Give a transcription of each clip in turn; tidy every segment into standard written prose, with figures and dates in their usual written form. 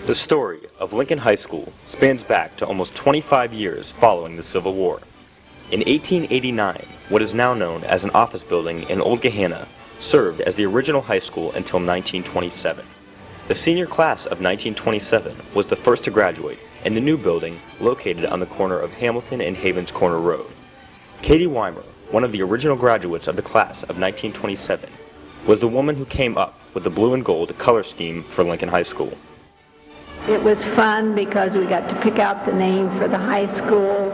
The story of Lincoln High School spans back to almost 25 years following the Civil War. In 1889, what is now known as an office building in Old Gahanna served as the original high school until 1927. The senior class of 1927 was the first to graduate in the new building located on the corner of Hamilton and Havens Corner Road. Katie Weimer, one of the original graduates of the class of 1927, was the woman who came up with the blue and gold color scheme for Lincoln High School. It was fun because we got to pick out the name for the high school.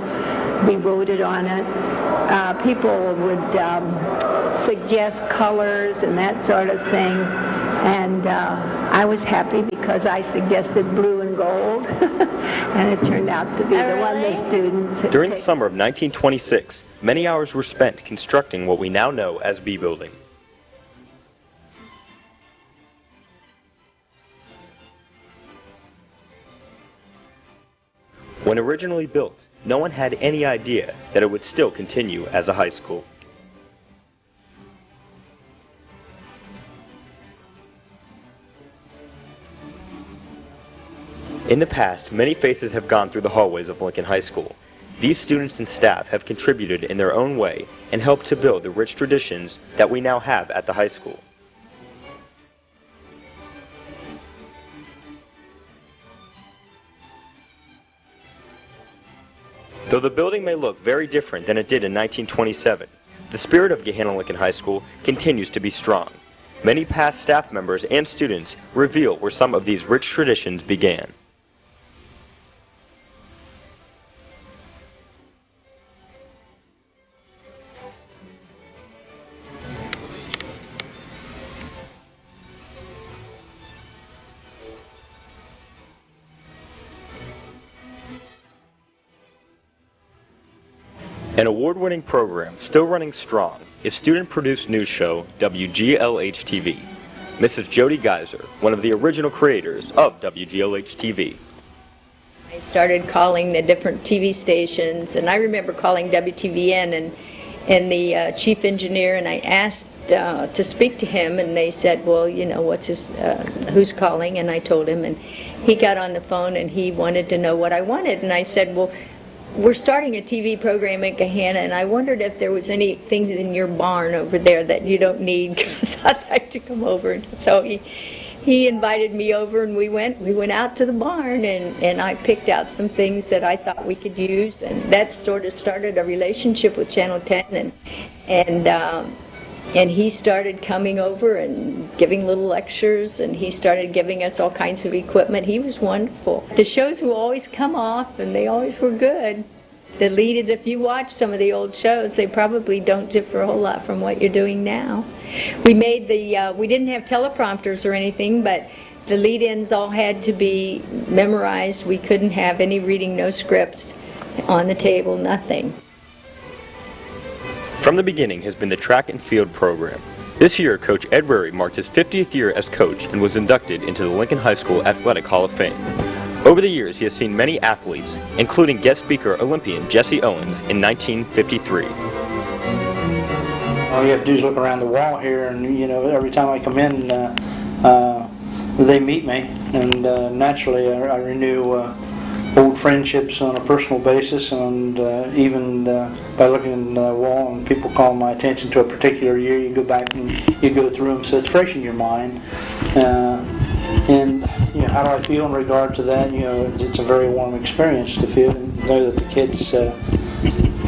We voted on it. People would suggest colors and that sort of thing. And I was happy because I suggested blue and gold. And it turned out to be the one the students had During the picked. summer of 1926, many hours were spent constructing what we now know as B Building. When originally built, no one had any idea that it would still continue as a high school. In the past, many faces have gone through the hallways of Lincoln High School. These students and staff have contributed in their own way and helped to build the rich traditions that we now have at the high school. Though the building may look very different than it did in 1927, the spirit of Gahanna Lincoln High School continues to be strong. Many past staff members and students reveal where some of these rich traditions began. An award-winning program still running strong is student-produced news show WGLH-TV. Mrs. Jody Geiser, one of the original creators of WGLH-TV. I started calling the different TV stations, and I remember calling WTVN and the chief engineer, and I asked to speak to him, and they said, well, you know, who's calling? And I told him, and he got on the phone, and he wanted to know what I wanted, and I said, well, we're starting a TV program at Gahanna, and I wondered if there was any things in your barn over there that you don't need, because I'd like to come over. And so he invited me over, and we went out to the barn, and I picked out some things that I thought we could use, and that sort of started a relationship with Channel 10, and he started coming over and giving little lectures, and he started giving us all kinds of equipment. He was wonderful. The shows will always come off, and they always were good. The lead-ins, if you watch some of the old shows, they probably don't differ a whole lot from what you're doing now. We made we didn't have teleprompters or anything, but the lead-ins all had to be memorized. We couldn't have any reading, no scripts on the table, nothing. From the beginning has been the track and field program. This year, Coach Ed Rary marked his 50th year as coach and was inducted into the Lincoln High School Athletic Hall of Fame. Over the years, he has seen many athletes, including guest speaker Olympian Jesse Owens in 1953. All you have to do is look around the wall here, and you know, every time I come in, they meet me, and naturally I renew old friendships on a personal basis, and even by looking in the wall and people call my attention to a particular year, you go back and you go through them, so it's fresh in your mind. And you know, how do I feel in regard to that? You know, it's a very warm experience to feel and know that the kids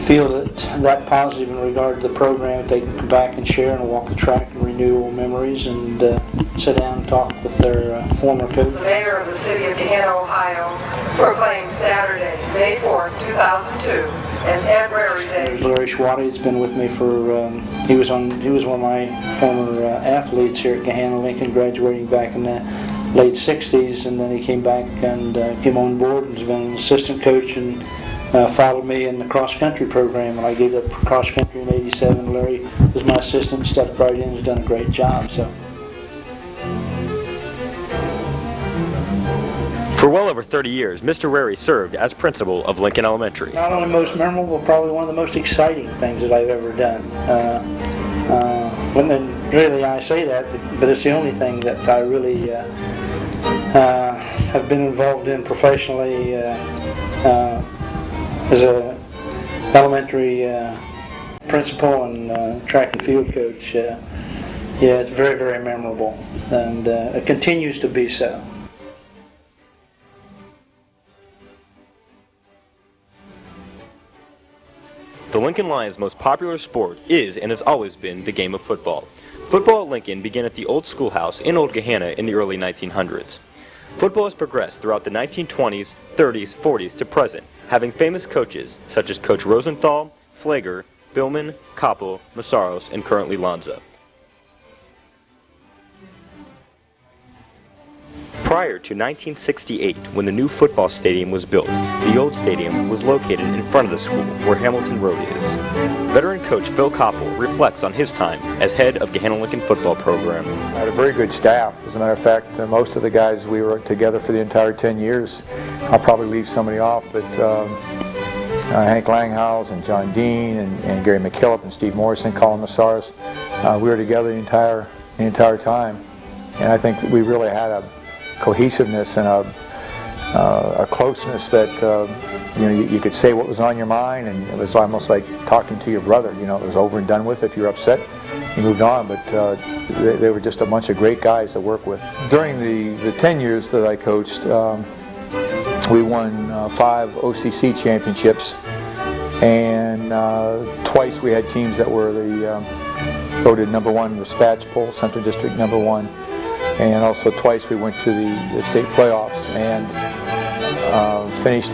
feel that positive in regard to the program. They can come back and share and walk the track and renew old memories and sit down and talk with their former coach. The mayor of the city of Gahanna, Ohio, proclaimed Saturday, May 4th, 2002, as Ed Rary Day. Larry Schwati has been with me for, he was one of my former athletes here at Gahanna Lincoln, graduating back in the late 60s, and then he came back and came on board and has been an assistant coach and followed me in the cross-country program, and I gave up cross-country in '87. Larry was my assistant, stepped right in, has done a great job. So. For well over 30 years, Mr. Rary served as principal of Lincoln Elementary. Not only most memorable, probably one of the most exciting things that I've ever done. Really, I say that, but it's the only thing that I really have been involved in professionally as a elementary principal and track and field coach. Yeah, it's very, very memorable, and it continues to be so. The Lincoln Lions' most popular sport is and has always been the game of football. Football at Lincoln began at the old schoolhouse in Old Gahanna in the early 1900s. Football has progressed throughout the 1920s, 30s, 40s to present, having famous coaches such as Coach Rosenthal, Flager, Billman, Koppel, Massaros, and currently Lanza. Prior to 1968, when the new football stadium was built, the old stadium was located in front of the school where Hamilton Road is. Veteran coach Phil Koppel reflects on his time as head of Gahanna Lincoln football program. I had a very good staff. As a matter of fact, most of the guys, we were together for the entire 10 years. I'll probably leave somebody off, but Hank Langhaus and John Dean and Gary McKillop and Steve Morrison, Colin Massaros, we were together the entire time. And I think we really had a cohesiveness and a closeness that you could say what was on your mind, and it was almost like talking to your brother. It was over and done with. If you're upset, you moved on. But they were just a bunch of great guys to work with. During the 10 years that I coached, we won 5 OCC championships, and twice we had teams that were voted #1 in the Spats poll, Central District #1. And also twice we went to the state playoffs and finished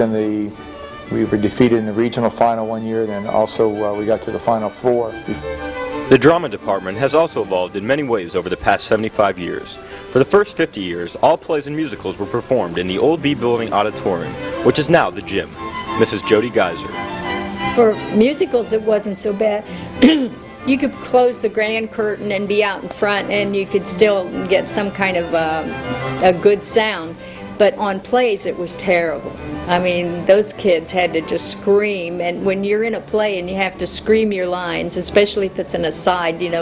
we were defeated in the regional final one year, then also we got to the Final Four. The drama department has also evolved in many ways over the past 75 years. For the first 50 years, all plays and musicals were performed in the old B Building Auditorium, which is now the gym. Mrs. Jody Geiser. For musicals, it wasn't so bad. You could close the grand curtain and be out in front, and you could still get some kind of a good sound. But on plays, it was terrible. I mean, those kids had to just scream, and when you're in a play and you have to scream your lines, especially if it's an aside, it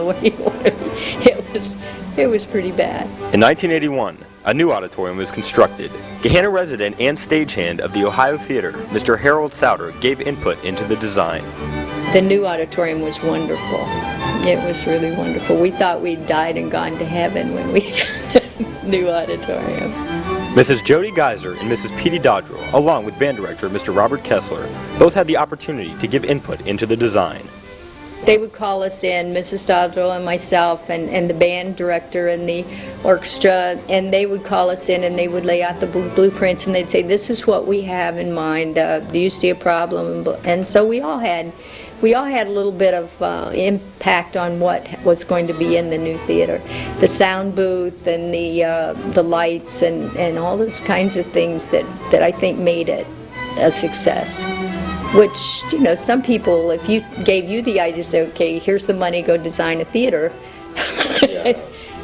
was pretty bad. In 1981, a new auditorium was constructed. Gahanna resident and stagehand of the Ohio Theater, Mr. Harold Souter, gave input into the design. The new auditorium was wonderful. It was really wonderful. We thought we'd died and gone to heaven when we got a new auditorium. Mrs. Jody Geiser and Mrs. Petey Dodrell, along with band director Mr. Robert Kessler, both had the opportunity to give input into the design. They would call us in, Mrs. Dodrell and myself and the band director and the orchestra, and they would call us in and they would lay out the blueprints, and they'd say, this is what we have in mind. Do you see a problem? And so we all had a little bit of impact on what was going to be in the new theater. The sound booth and the lights and all those kinds of things that I think made it a success. Which, some people, if you gave you the idea, say, okay, here's the money, go design a theater,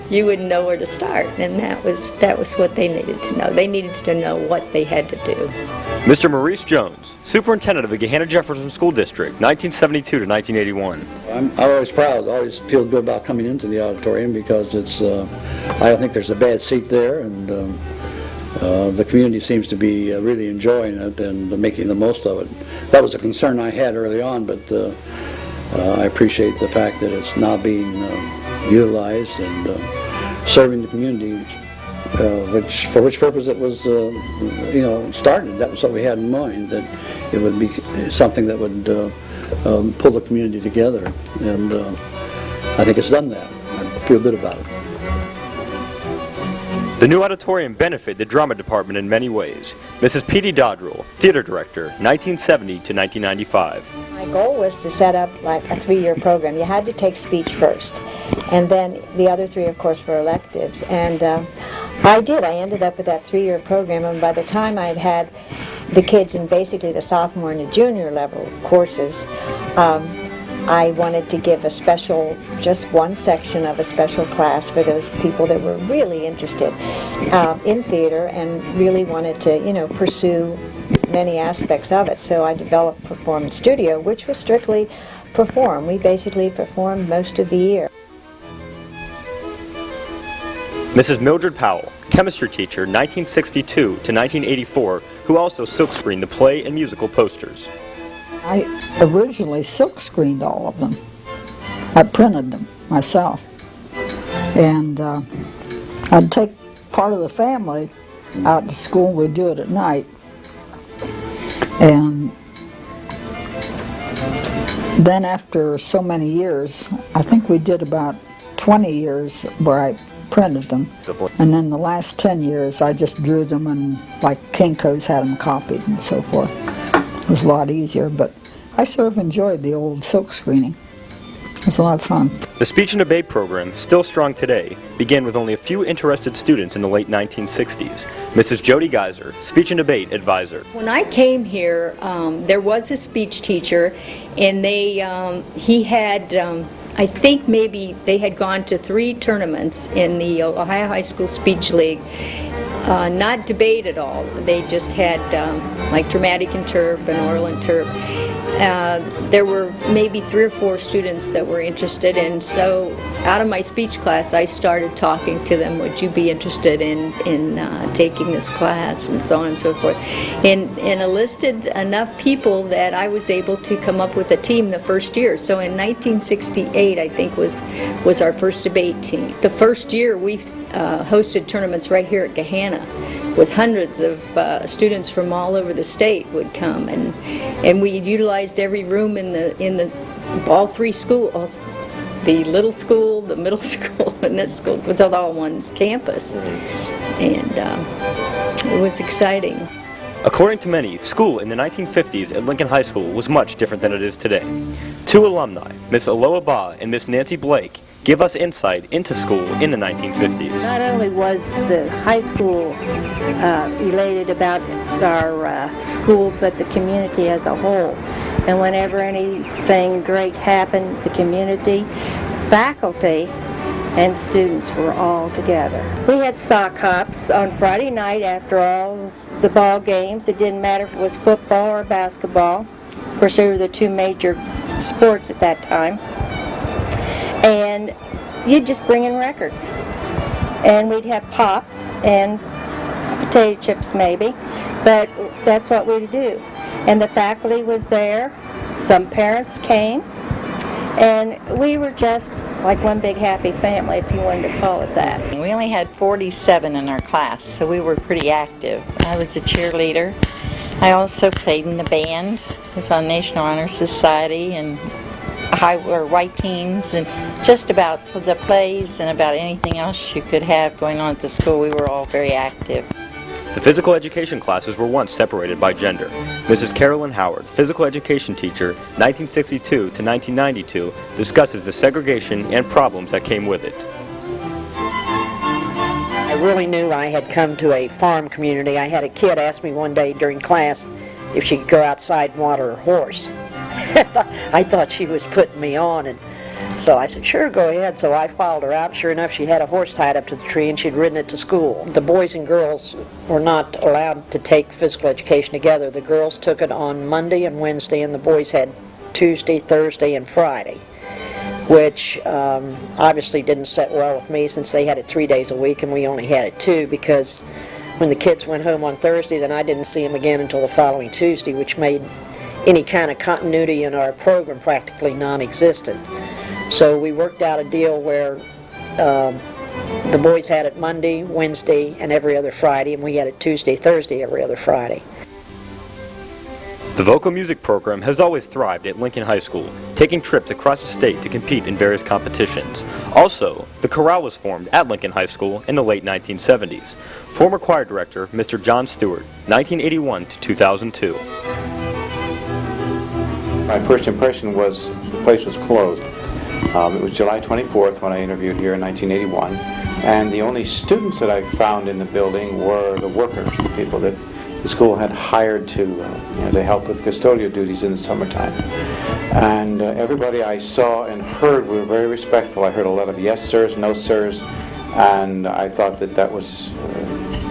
you wouldn't know where to start. And that was what they needed to know. They needed to know what they had to do. Mr. Maurice Jones, Superintendent of the Gahanna Jefferson School District, 1972 to 1981. I'm always proud, always feel good about coming into the auditorium because it's, I don't think there's a bad seat there, and the community seems to be really enjoying it and making the most of it. That was a concern I had early on, but I appreciate the fact that it's now being utilized and serving the community. For which purpose it was, started. That was what we had in mind, that it would be something that would pull the community together, and I think it's done that. I feel good about it. The new auditorium benefited the drama department in many ways. Mrs. Petey Dodrell, theater director, 1970 to 1995. My goal was to set up like a 3-year program. You had to take speech first, and then the other 3, of course, were electives. And I did. I ended up with that 3-year program, and by the time I'd had the kids in basically the sophomore and the junior level courses, I wanted to give a special, just one section of a special class for those people that were really interested in theater and really wanted to, pursue many aspects of it. So I developed Performance Studio, which was strictly perform. We basically performed most of the year. Mrs. Mildred Powell, chemistry teacher 1962 to 1984, who also silkscreened the play and musical posters. I originally silkscreened all of them. I printed them myself. And I'd take part of the family out to school. We'd do it at night. And then after so many years, I think we did about 20 years where I printed them. And then the last 10 years I just drew them, and like Kinko's had them copied and so forth. It was a lot easier, but I sort of enjoyed the old silk screening. It was a lot of fun. The Speech and Debate program, still strong today, began with only a few interested students in the late 1960s. Mrs. Jody Geiser, Speech and Debate Advisor. When I came here, there was a speech teacher, and he had, I think maybe they had gone to 3 tournaments in the Ohio High School Speech League. Not debate at all. They just had like dramatic interp and oral interp. There were maybe 3 or 4 students that were interested, and so out of my speech class I started talking to them, would you be interested in taking this class, and so on and so forth, and enlisted enough people that I was able to come up with a team the first year. So in 1968 I think was our first debate team. The first year we hosted tournaments right here at Gahanna, with hundreds of students from all over the state would come, and we utilized every room in all 3 schools, the little school, the middle school, and this school. It was all one campus, and it was exciting. According to many, school in the 1950s at Lincoln High School was much different than it is today. 2 alumni, Miss Aloha Ba and Miss Nancy Blake, give us insight into school in the 1950s. Not only was the high school elated about our school, but the community as a whole. And whenever anything great happened, the community, faculty, and students were all together. We had sock hops on Friday night after all the ball games. It didn't matter if it was football or basketball. Of course, they were the 2 major sports at that time. And you'd just bring in records. And we'd have pop and potato chips maybe, but that's what we'd do. And the faculty was there, some parents came, and we were just like one big happy family, if you wanted to call it that. We only had 47 in our class, so we were pretty active. I was a cheerleader. I also played in the band. I was on National Honor Society and white teens, and just about the plays and about anything else you could have going on at the school. We were all very active. The physical education classes were once separated by gender. Mrs. Carolyn Howard, physical education teacher, 1962 to 1992, discusses the segregation and problems that came with it. I really knew I had come to a farm community. I had a kid ask me one day during class if she could go outside and water her horse. I thought she was putting me on, and so I said, sure, go ahead. So I followed her out. Sure enough, she had a horse tied up to the tree, and she'd ridden it to school. The boys and girls were not allowed to take physical education together. The girls took it on Monday and Wednesday, and the boys had Tuesday, Thursday, and Friday, which obviously didn't sit well with me since they had it 3 days a week and we only had it 2, because when the kids went home on Thursday, then I didn't see them again until the following Tuesday, which made any kind of continuity in our program practically non-existent. So we worked out a deal where the boys had it Monday, Wednesday, and every other Friday, and we had it Tuesday, Thursday, every other Friday. The vocal music program has always thrived at Lincoln High School, taking trips across the state to compete in various competitions. Also, the chorale was formed at Lincoln High School in the late 1970s. Former choir director, Mr. John Stewart, 1981 to 2002. My first impression was the place was closed. It was July 24th when I interviewed here in 1981, and the only students that I found in the building were the workers, the people that the school had hired to help with custodial duties in the summertime. And everybody I saw and heard were very respectful. I heard a lot of yes sirs, no sirs, and I thought that was,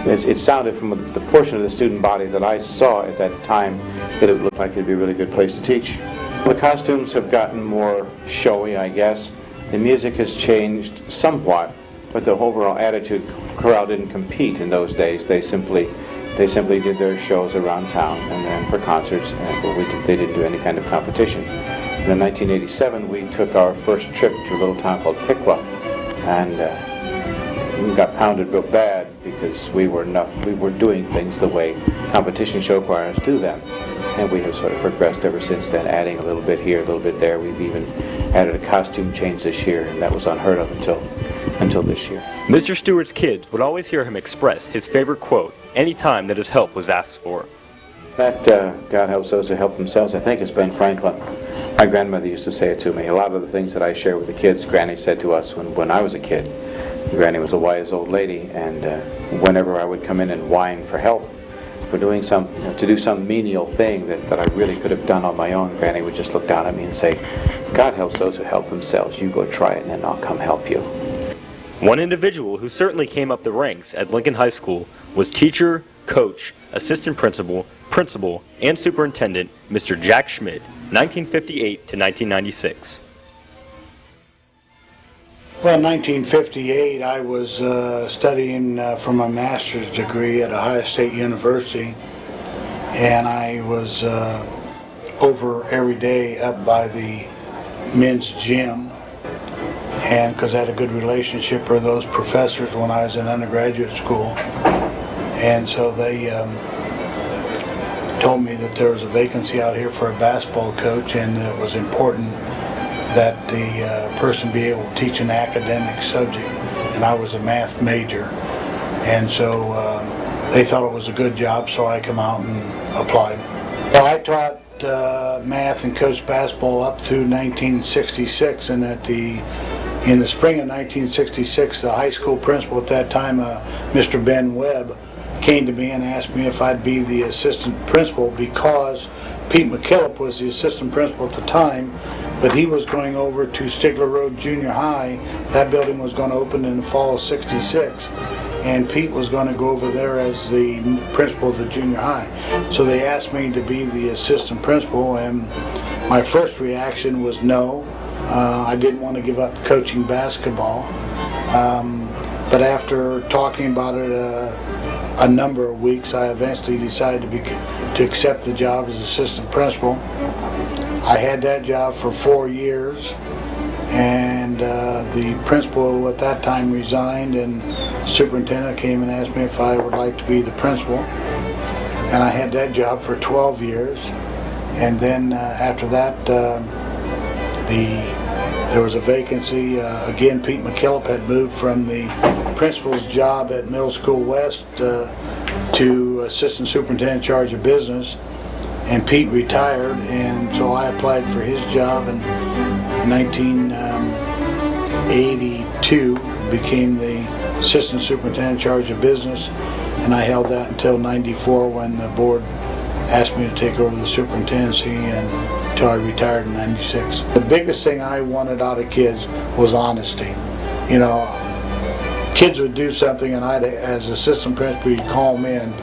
it sounded from the portion of the student body that I saw at that time that it looked like it'd be a really good place to teach. The costumes have gotten more showy, I guess. The music has changed somewhat. but the overall attitude, corral didn't compete in those days. They simply did their shows around town and then for concerts, but they didn't do any kind of competition. And in 1987, we took our first trip to a little town called Piqua, and we got pounded real bad because we were doing things the way competition show choirs do them. And we have sort of progressed ever since then, adding a little bit here, a little bit there. We've even added a costume change this year, and that was unheard of until this year. Mr. Stewart's kids would always hear him express his favorite quote any time that his help was asked for. That God helps those who help themselves, I think, is Ben Franklin. My grandmother used to say it to me. A lot of the things that I share with the kids, Granny said to us when I was a kid. Granny was a wise old lady, and whenever I would come in and whine for help, for doing to do some menial thing that I really could have done on my own, Granny would just look down at me and say, God helps those who help themselves. You go try it, and then I'll come help you. One individual who certainly came up the ranks at Lincoln High School was teacher, coach, assistant principal, and superintendent Mr. Jack Schmidt, 1958 to 1996. Well, in 1958, I was studying for my master's degree at Ohio State University, and I was over every day up by the men's gym, and because I had a good relationship with those professors when I was in undergraduate school, and so they told me that there was a vacancy out here for a basketball coach, and it was important that the person be able to teach an academic subject, and I was a math major, and so they thought it was a good job, so I come out and applied. Well, I taught math and coached basketball up through 1966, and in the spring of 1966, the high school principal at that time, Mr. Ben Webb, came to me and asked me if I'd be the assistant principal because Pete McKillop was the assistant principal at the time, but he was going over to Stigler Road Junior High. That building was going to open in the fall of '66, and Pete was going to go over there as the principal of the junior high. So they asked me to be the assistant principal, and my first reaction was no. I didn't want to give up coaching basketball, but after talking about it a number of weeks, I eventually decided to accept the job as assistant principal. I had that job for 4 years, and the principal at that time resigned, and the superintendent came and asked me if I would like to be the principal, and I had that job for 12 years, and then after that there was a vacancy. Again, Pete McKillop had moved from the principal's job at Middle School West to assistant superintendent in charge of business, and Pete retired, and so I applied for his job in 1982, became the assistant superintendent in charge of business, and I held that until '94 when the board asked me to take over the superintendency, and until I retired in '96. The biggest thing I wanted out of kids was honesty. You know, kids would do something, and I'd, as assistant principal, you'd call them in.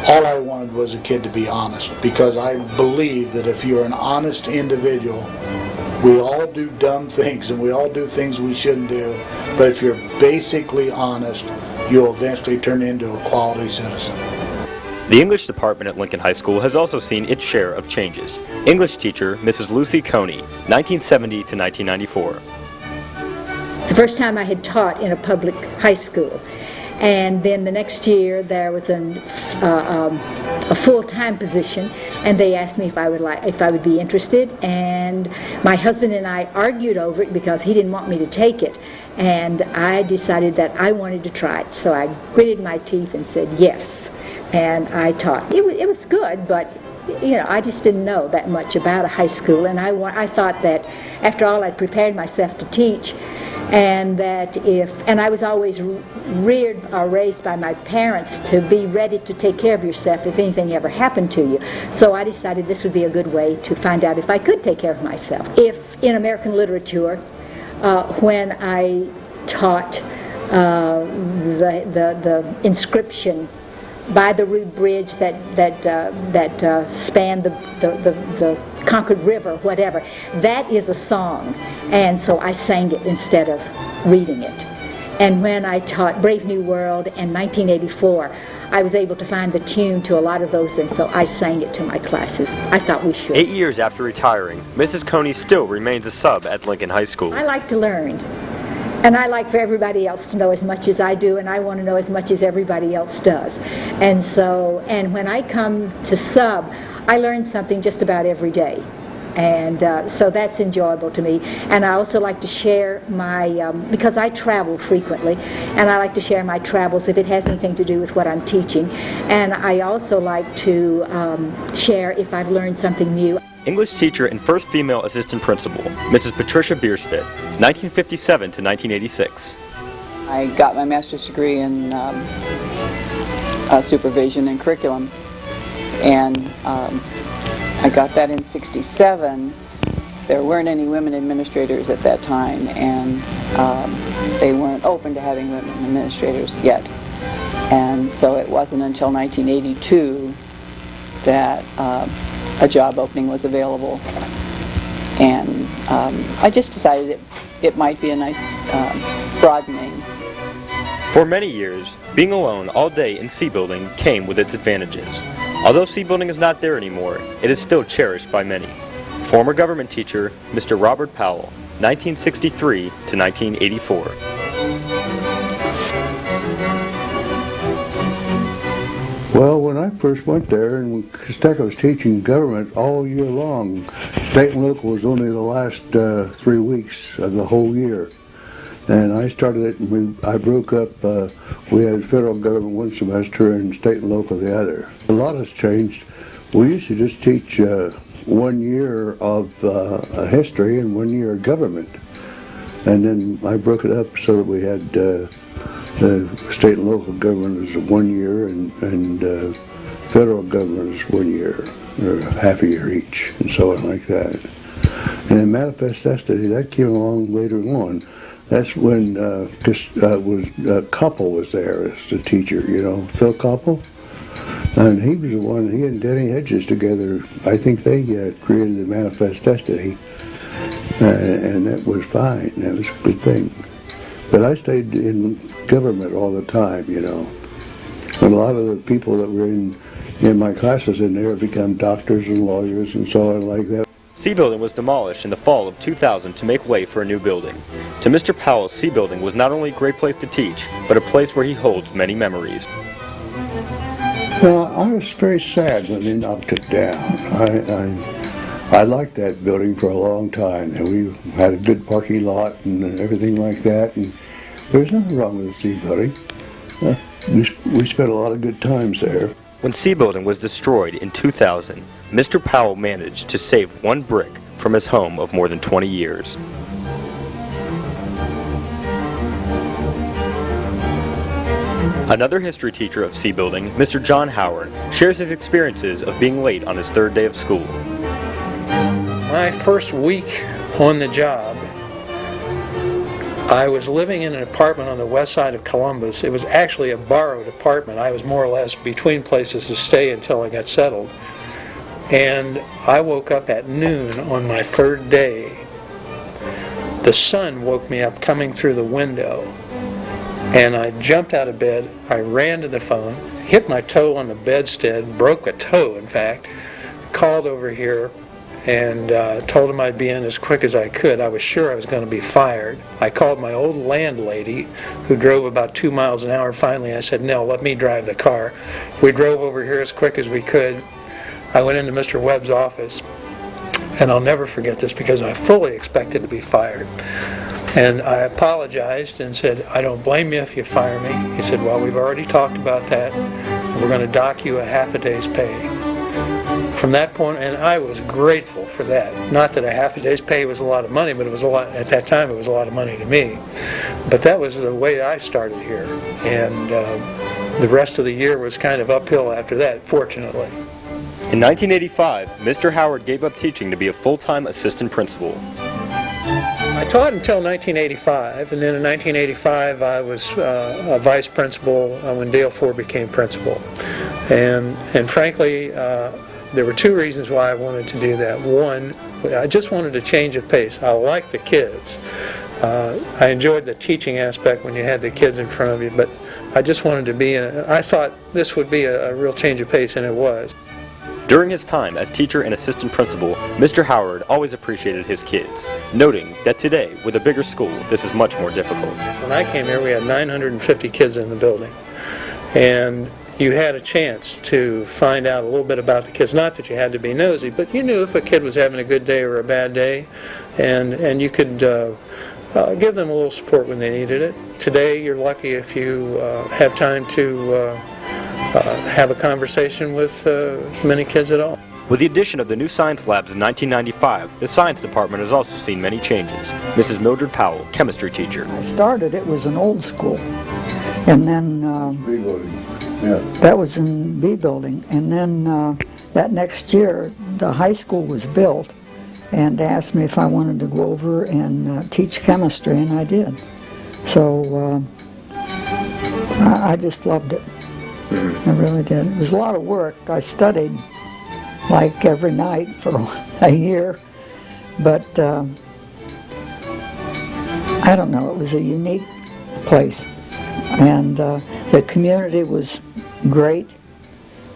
All I wanted was a kid to be honest, because I believe that if you're an honest individual, we all do dumb things and we all do things we shouldn't do, but if you're basically honest, you'll eventually turn into a quality citizen. The English department at Lincoln High School has also seen its share of changes. English teacher Mrs. Lucy Coney, 1970 to 1994. It's the first time I had taught in a public high school. And then the next year there was a full-time position, and they asked me if I would be interested, and my husband and I argued over it because he didn't want me to take it, and I decided that I wanted to try it. So I gritted my teeth and said yes, and I taught. It was good, but you know, I just didn't know that much about a high school, and I thought that after all I'd prepared myself to teach, and that and I was always reared or raised by my parents to be ready to take care of yourself if anything ever happened to you. So I decided this would be a good way to find out if I could take care of myself. If in American literature, when I taught the inscription by the rude bridge that spanned the Concord River, whatever, that is a song, and so I sang it instead of reading it. And when I taught Brave New World in 1984, I was able to find the tune to a lot of those, and so I sang it to my classes. I thought we should. 8 years after retiring, Mrs. Coney still remains a sub at Lincoln High School. I like to learn, and I like for everybody else to know as much as I do, and I want to know as much as everybody else does. And so, and when I come to sub, I learn something just about every day. And so that's enjoyable to me. And I also like to share my, because I travel frequently, and I like to share my travels if it has anything to do with what I'm teaching. And I also like to share if I've learned something new. English teacher and first female assistant principal, Mrs. Patricia Bierstedt, 1957 to 1986. I got my master's degree in supervision and curriculum, and I got that in '67. There weren't any women administrators at that time, and they weren't open to having women administrators yet. And so it wasn't until 1982 that a job opening was available. And I just decided it might be a nice broadening. For many years, being alone all day in C Building came with its advantages. Although C Building is not there anymore, it is still cherished by many. Former government teacher, Mr. Robert Powell, 1963 to 1984. Well, when I first went there, and Costeca was teaching government all year long, state and local was only the last 3 weeks of the whole year. And I started it, and I broke up. We had federal government one semester and state and local the other. A lot has changed. We used to just teach 1 year of history and 1 year of government. And then I broke it up so that we had the state and local government was 1 year and federal government is 1 year, or half a year each, and so on like that. And then manifest destiny, that came along later on. That's when Koppel was there as the teacher, you know, Phil Koppel. And he was the one, he and Denny Hedges together, I think they created the Manifest Destiny. And that was fine, that was a good thing. But I stayed in government all the time, you know. And a lot of the people that were in my classes in there have become doctors and lawyers and so on like that. C Building was demolished in the fall of 2000 to make way for a new building. To Mr. Powell, C Building was not only a great place to teach, but a place where he holds many memories. Well, I was very sad when they knocked it down. I liked that building for a long time, and we had a good parking lot and everything like that, and there was nothing wrong with the C Building. We spent a lot of good times there. When C Building was destroyed in 2000, Mr. Powell managed to save one brick from his home of more than 20 years. Another history teacher of C Building, Mr. John Howard, shares his experiences of being late on his third day of school. My first week on the job, I was living in an apartment on the west side of Columbus. It was actually a borrowed apartment. I was more or less between places to stay until I got settled. And I woke up at noon on my third day. The sun woke me up coming through the window. And I jumped out of bed, I ran to the phone, hit my toe on the bedstead, broke a toe in fact, called over here and told him I'd be in as quick as I could. I was sure I was going to be fired. I called my old landlady who drove about 2 miles an hour. Finally I said, no, let me drive the car. We drove over here as quick as we could. I went into Mr. Webb's office, and I'll never forget this because I fully expected to be fired. And I apologized and said, I don't blame you if you fire me. He said, well, we've already talked about that, and we're going to dock you a half a day's pay. From that point, and I was grateful for that. Not that a half a day's pay was a lot of money, but it was a lot, at that time it was a lot of money to me. But that was the way I started here. And the rest of the year was kind of uphill after that, fortunately. In 1985, Mr. Howard gave up teaching to be a full-time assistant principal. I taught until 1985, and then in 1985 I was a vice principal when Dale Ford became principal. And frankly, there were two reasons why I wanted to do that. One, I just wanted a change of pace. I liked the kids. I enjoyed the teaching aspect when you had the kids in front of you, but I just wanted to be I thought this would be a real change of pace, and it was. During his time as teacher and assistant principal, Mr. Howard always appreciated his kids, noting that today, with a bigger school, this is much more difficult. When I came here, we had 950 kids in the building, and you had a chance to find out a little bit about the kids. Not that you had to be nosy, but you knew if a kid was having a good day or a bad day, and you could give them a little support when they needed it. Today, you're lucky if you have time to have a conversation with many kids at all. With the addition of the new science labs in 1995, the science department has also seen many changes. Mrs. Mildred Powell, chemistry teacher. I started, it was an old school, and then that was in B building, and then that next year the high school was built, and asked me if I wanted to go over and teach chemistry, and I did. So I just loved it. I really did. It was a lot of work. I studied like every night for a year, but I don't know, it was a unique place, and the community was great.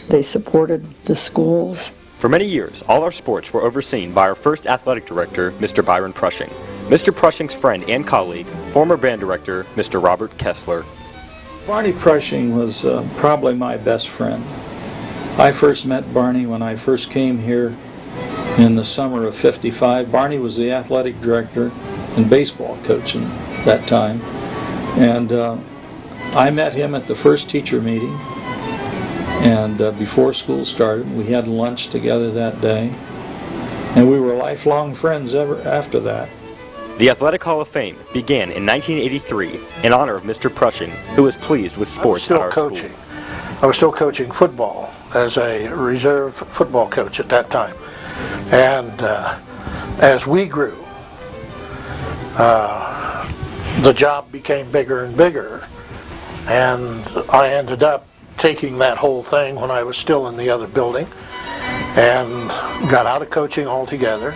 They supported the schools. For many years, all our sports were overseen by our first athletic director, Mr. Byron Prushing. Mr. Prushing's friend and colleague, former band director, Mr. Robert Kessler. Barney Prushing was probably my best friend. I first met Barney when I first came here in the summer of '55. Barney was the athletic director and baseball coach in that time. And I met him at the first teacher meeting. And before school started, we had lunch together that day. And we were lifelong friends ever after that. The Athletic Hall of Fame began in 1983 in honor of Mr. Prushing, who was pleased with sports at our school. I was still coaching football as a reserve football coach at that time. And as we grew, the job became bigger and bigger. And I ended up taking that whole thing when I was still in the other building and got out of coaching altogether.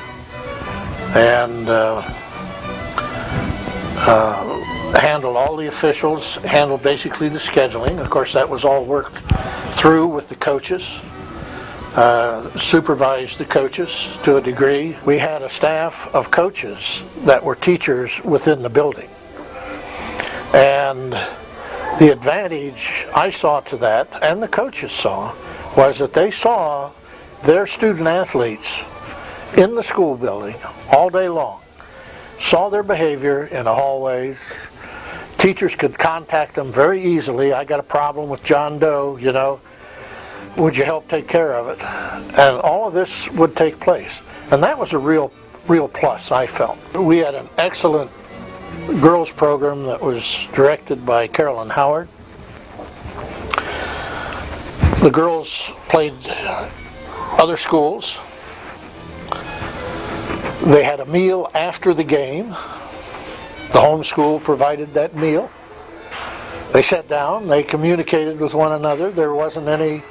And handled all the officials, handled basically the scheduling. Of course, that was all worked through with the coaches, supervised the coaches to a degree. We had a staff of coaches that were teachers within the building. And the advantage I saw to that, and the coaches saw, was that they saw their student athletes in the school building all day long. Saw their behavior in the hallways. Teachers could contact them very easily. I got a problem with John Doe, you know. Would you help take care of it? And all of this would take place. And that was a real plus, I felt. We had an excellent girls program that was directed by Carolyn Howard. The girls played other schools. They had a meal after the game. The home school provided that meal. They sat down, they communicated with one another. There wasn't any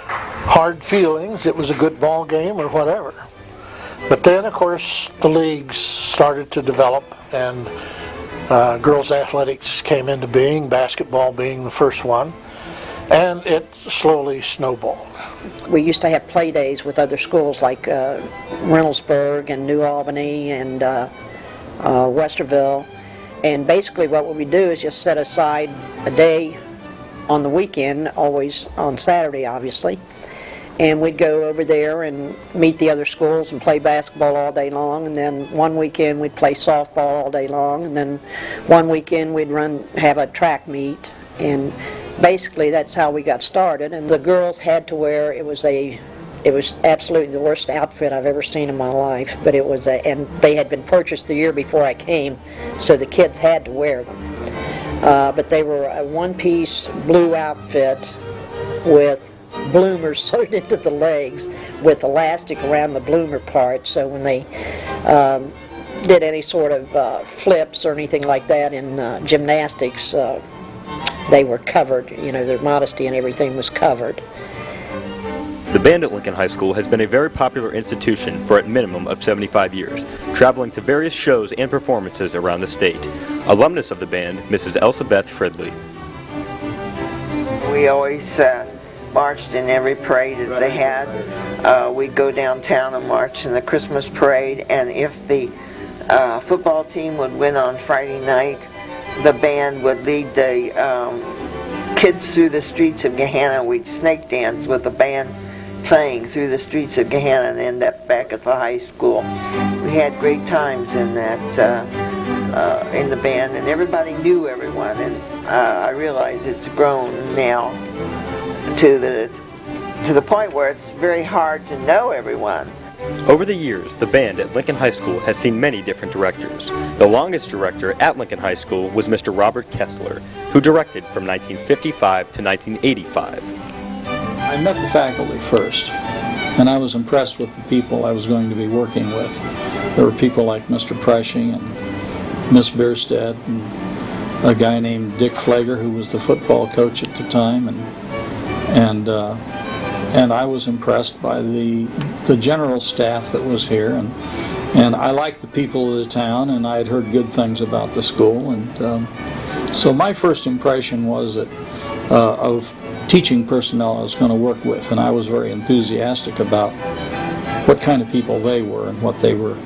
hard feelings. It was a good ball game or whatever. But then, of course, the leagues started to develop, and girls athletics came into being, basketball being the first one, and it slowly snowballed. We used to have play days with other schools like Reynoldsburg and New Albany and Westerville. And basically what we do is just set aside a day on the weekend, always on Saturday obviously, and we'd go over there and meet the other schools and play basketball all day long, and then one weekend we'd play softball all day long, and then one weekend we'd have a track meet, and basically that's how we got started. And the girls had to wear, it was absolutely the worst outfit I've ever seen in my life, but it was and they had been purchased the year before I came, so the kids had to wear them. But they were a one-piece blue outfit with bloomers sewed into the legs with elastic around the bloomer part, so when they did any sort of flips or anything like that in gymnastics, they were covered, you know, their modesty and everything was covered. The band at Lincoln High School has been a very popular institution for a minimum of 75 years, traveling to various shows and performances around the state. Alumnus of the band, Mrs. Elsabeth Fridley. We always marched in every parade that they had. We'd go downtown and march in the Christmas parade, and if the football team would win on Friday night, the band would lead the kids through the streets of Gahanna. We'd snake dance with the band playing through the streets of Gahanna and end up back at the high school. We had great times in that in the band, and everybody knew everyone, and I realize it's grown now to the point where it's very hard to know everyone. Over the years, the band at Lincoln High School has seen many different directors. The longest director at Lincoln High School was Mr. Robert Kessler, who directed from 1955 to 1985. I met the faculty first, and I was impressed with the people I was going to be working with. There were people like Mr. Preshing and Miss Bierstedt and a guy named Dick Flager, who was the football coach at the time, and I was impressed by the general staff that was here, and I liked the people of the town, and I had heard good things about the school, and so my first impression was that of teaching personnel I was going to work with, and I was very enthusiastic about what kind of people they were and what they were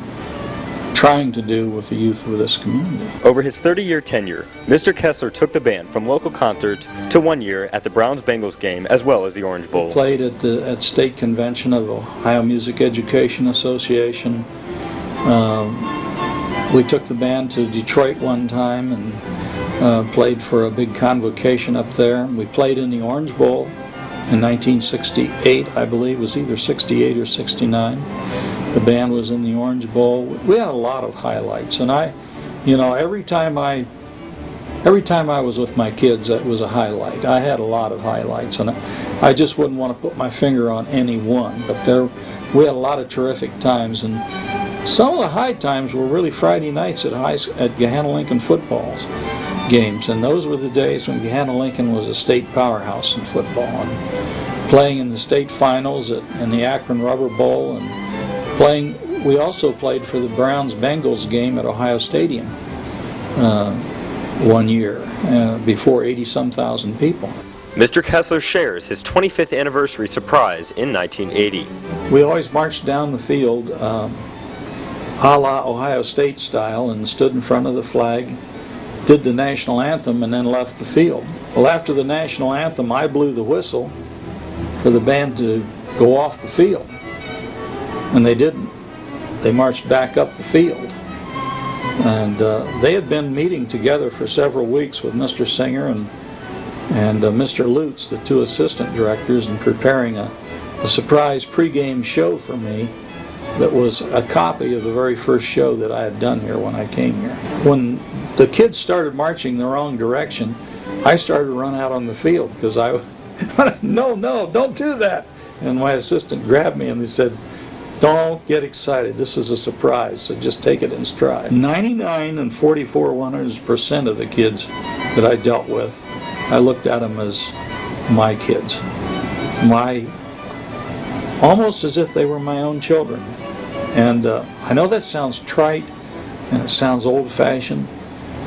trying to do with the youth of this community. Over his 30-year tenure, Mr. Kessler took the band from local concerts to 1 year at the Browns-Bengals game as well as the Orange Bowl. We played at State Convention of Ohio Music Education Association. We took the band to Detroit one time and played for a big convocation up there. We played in the Orange Bowl in 1968, I believe. It was either 68 or 69. The band was in the Orange Bowl. We had a lot of highlights, and every time I was with my kids, that was a highlight. I had a lot of highlights, and I just wouldn't want to put my finger on any one, but we had a lot of terrific times, and some of the high times were really Friday nights at Gahanna Lincoln footballs games, and those were the days when Gahanna Lincoln was a state powerhouse in football, and playing in the state finals in the Akron Rubber Bowl, and we also played for the Browns-Bengals game at Ohio Stadium 1 year before 80-some thousand people. Mr. Kessler shares his 25th anniversary surprise in 1980. We always marched down the field a la Ohio State style and stood in front of the flag, did the national anthem, and then left the field. Well, after the national anthem, I blew the whistle for the band to go off the field. And they didn't. They marched back up the field. And they had been meeting together for several weeks with Mr. Singer and Mr. Lutz, the two assistant directors, and preparing a surprise pregame show for me that was a copy of the very first show that I had done here when I came here. When the kids started marching the wrong direction, I started to run out on the field because no, don't do that. And my assistant grabbed me and they said, "Don't get excited. This is a surprise, so just take it in stride." 99 and 44% of the kids that I dealt with, I looked at them as my kids. Almost as if they were my own children. And I know that sounds trite and it sounds old-fashioned,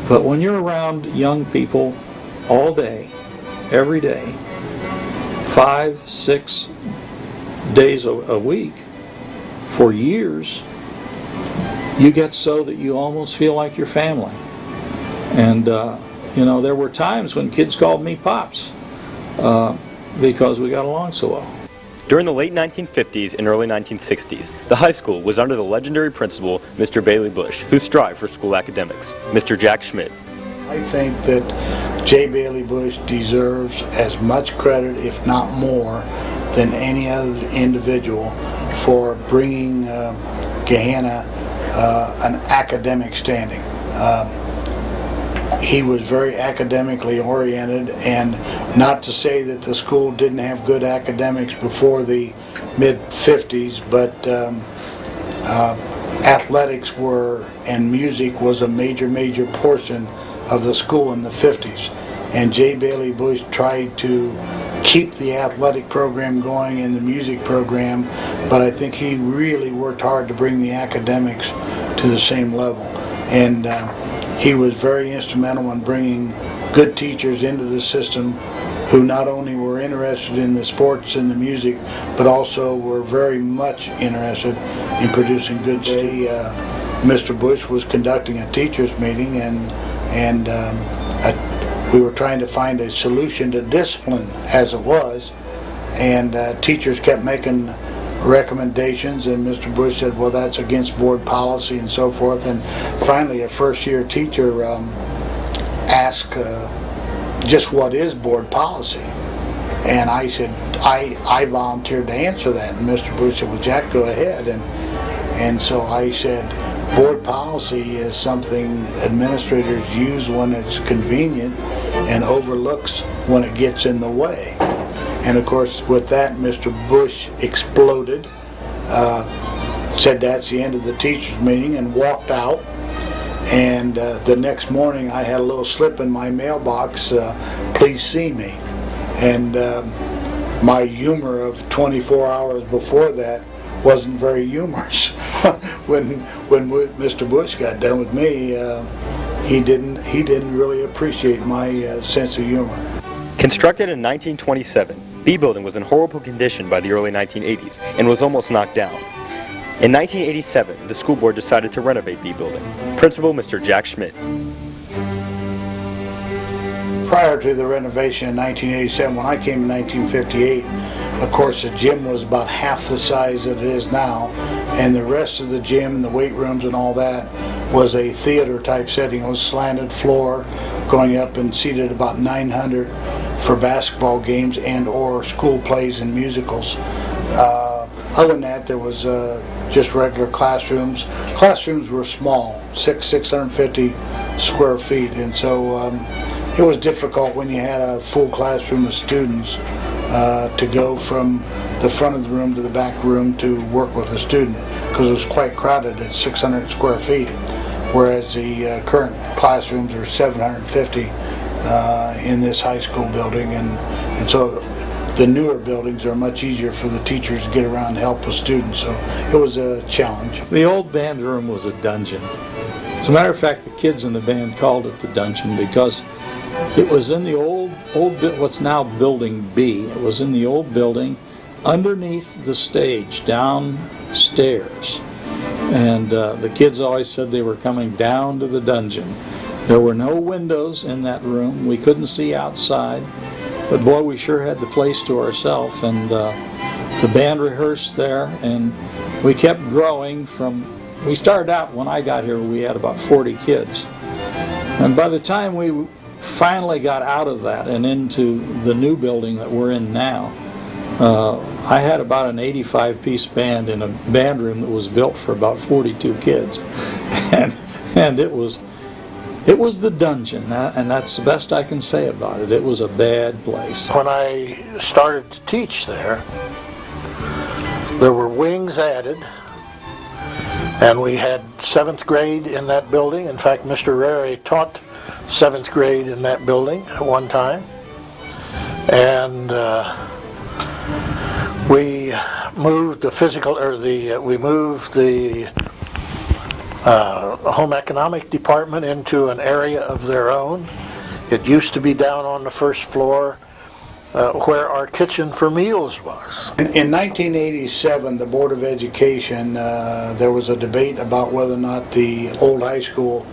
but when you're around young people all day, every day, 5-6 days a week, for years, you get so that you almost feel like your family. And there were times when kids called me Pops because we got along so well. During the late 1950s and early 1960s, the high school was under the legendary principal, Mr. Bailey Bush, who strived for school academics, Mr. Jack Schmidt. I think that J. Bailey Bush deserves as much credit, if not more, than any other individual for bringing Gahanna an academic standing. He was very academically oriented, and not to say that the school didn't have good academics before the mid-50s, but athletics were, and music was a major portion of the school in the 50s. and J. Bailey Bush tried to keep the athletic program going and the music program, but I think he really worked hard to bring the academics to the same level. And he was very instrumental in bringing good teachers into the system who not only were interested in the sports and the music, but also were very much interested in producing good students. Mr. Bush was conducting a teachers meeting, and we were trying to find a solution to discipline as it was, and teachers kept making recommendations, and Mr. Bush said, well, that's against board policy and so forth. And finally a first-year teacher asked just what is board policy, and I said I volunteered to answer that, and Mr. Bush said, well, Jack, go ahead. And so I said, board policy is something administrators use when it's convenient and overlooks when it gets in the way. And of course, with that, Mr. Bush exploded, said that's the end of the teachers meeting, and walked out. And the next morning I had a little slip in my mailbox, please see me. And my humor of 24 hours before that wasn't very humorous. when Mr. Bush got done with me, he didn't really appreciate my sense of humor. Constructed in 1927, B Building was in horrible condition by the early 1980s and was almost knocked down. In 1987, the school board decided to renovate B Building. Principal Mr. Jack Schmidt. Prior to the renovation in 1987, when I came in 1958, of course the gym was about half the size that it is now, and the rest of the gym and the weight rooms and all that was a theater type setting. It was slanted floor going up and seated about 900 for basketball games and or school plays and musicals. Other than that, there was just regular classrooms. Classrooms were small, 650 square feet, and so it was difficult when you had a full classroom of students to go from the front of the room to the back room to work with a student, because it was quite crowded at 600 square feet, whereas the current classrooms are 750 in this high school building, and so the newer buildings are much easier for the teachers to get around and help with students, so it was a challenge. The old band room was a dungeon. As a matter of fact, the kids in the band called it the dungeon because it was in the old what's now Building B. It was in the old building underneath the stage, downstairs. And the kids always said they were coming down to the dungeon. There were no windows in that room. We couldn't see outside. But boy, we sure had the place to ourselves. And the band rehearsed there, and we kept growing we started out, when I got here, we had about 40 kids. And by the time we finally got out of that and into the new building that we're in now, I had about an 85-piece band in a band room that was built for about 42 kids, and it was the dungeon, and that's the best I can say about it. It was a bad place. When I started to teach there were wings added, and we had 7th grade in that building. In fact, Mr. Rary taught 7th grade in that building at one time, and we moved the home economic department into an area of their own. It used to be down on the first floor where our kitchen for meals was. In 1987, the Board of Education, there was a debate about whether or not the old high school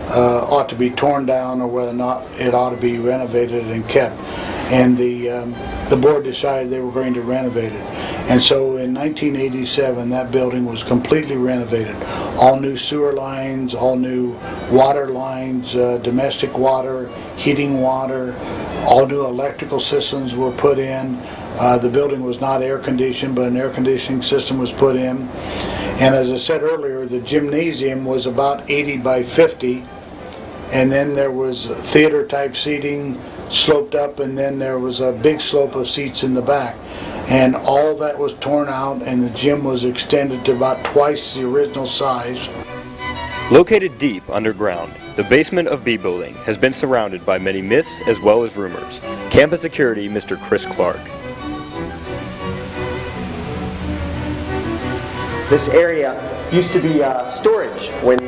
ought to be torn down or whether or not it ought to be renovated and kept. And the board decided they were going to renovate it. And so in 1987, that building was completely renovated. All new sewer lines, all new water lines, domestic water, heating water, all new electrical systems were put in. The building was not air conditioned, but an air conditioning system was put in. And as I said earlier, the gymnasium was about 80 by 50, and then there was theater type seating sloped up, and then there was a big slope of seats in the back. And all that was torn out, and the gym was extended to about twice the original size. Located deep underground, The basement of B Building has been surrounded by many myths as well as rumors. Campus security, Mr. Chris Clark. This area used to be storage when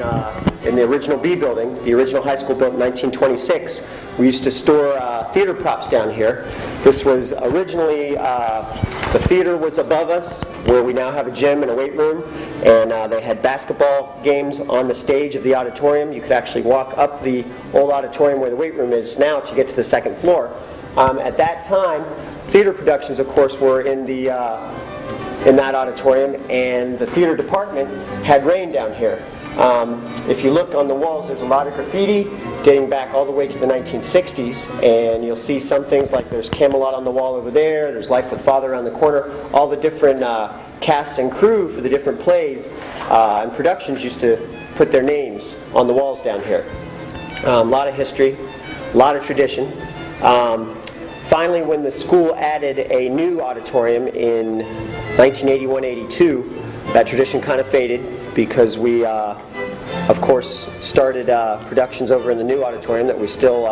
in the original B building, the original high school built in 1926. We used to store theater props down here. This was originally, the theater was above us, where we now have a gym and a weight room, and they had basketball games on the stage of the auditorium. You could actually walk up the old auditorium where the weight room is now to get to the second floor. At that time, theater productions, of course, were in that auditorium, and the theater department had rain down here. If you look on the walls, there's a lot of graffiti dating back all the way to the 1960s, and you'll see some things like there's Camelot on the wall over there, there's Life with Father around the corner. All the different casts and crew for the different plays and productions used to put their names on the walls down here. A lot of history, a lot of tradition. Finally, when the school added a new auditorium in 1981-82, that tradition kind of faded because we, of course, started productions over in the new auditorium that we still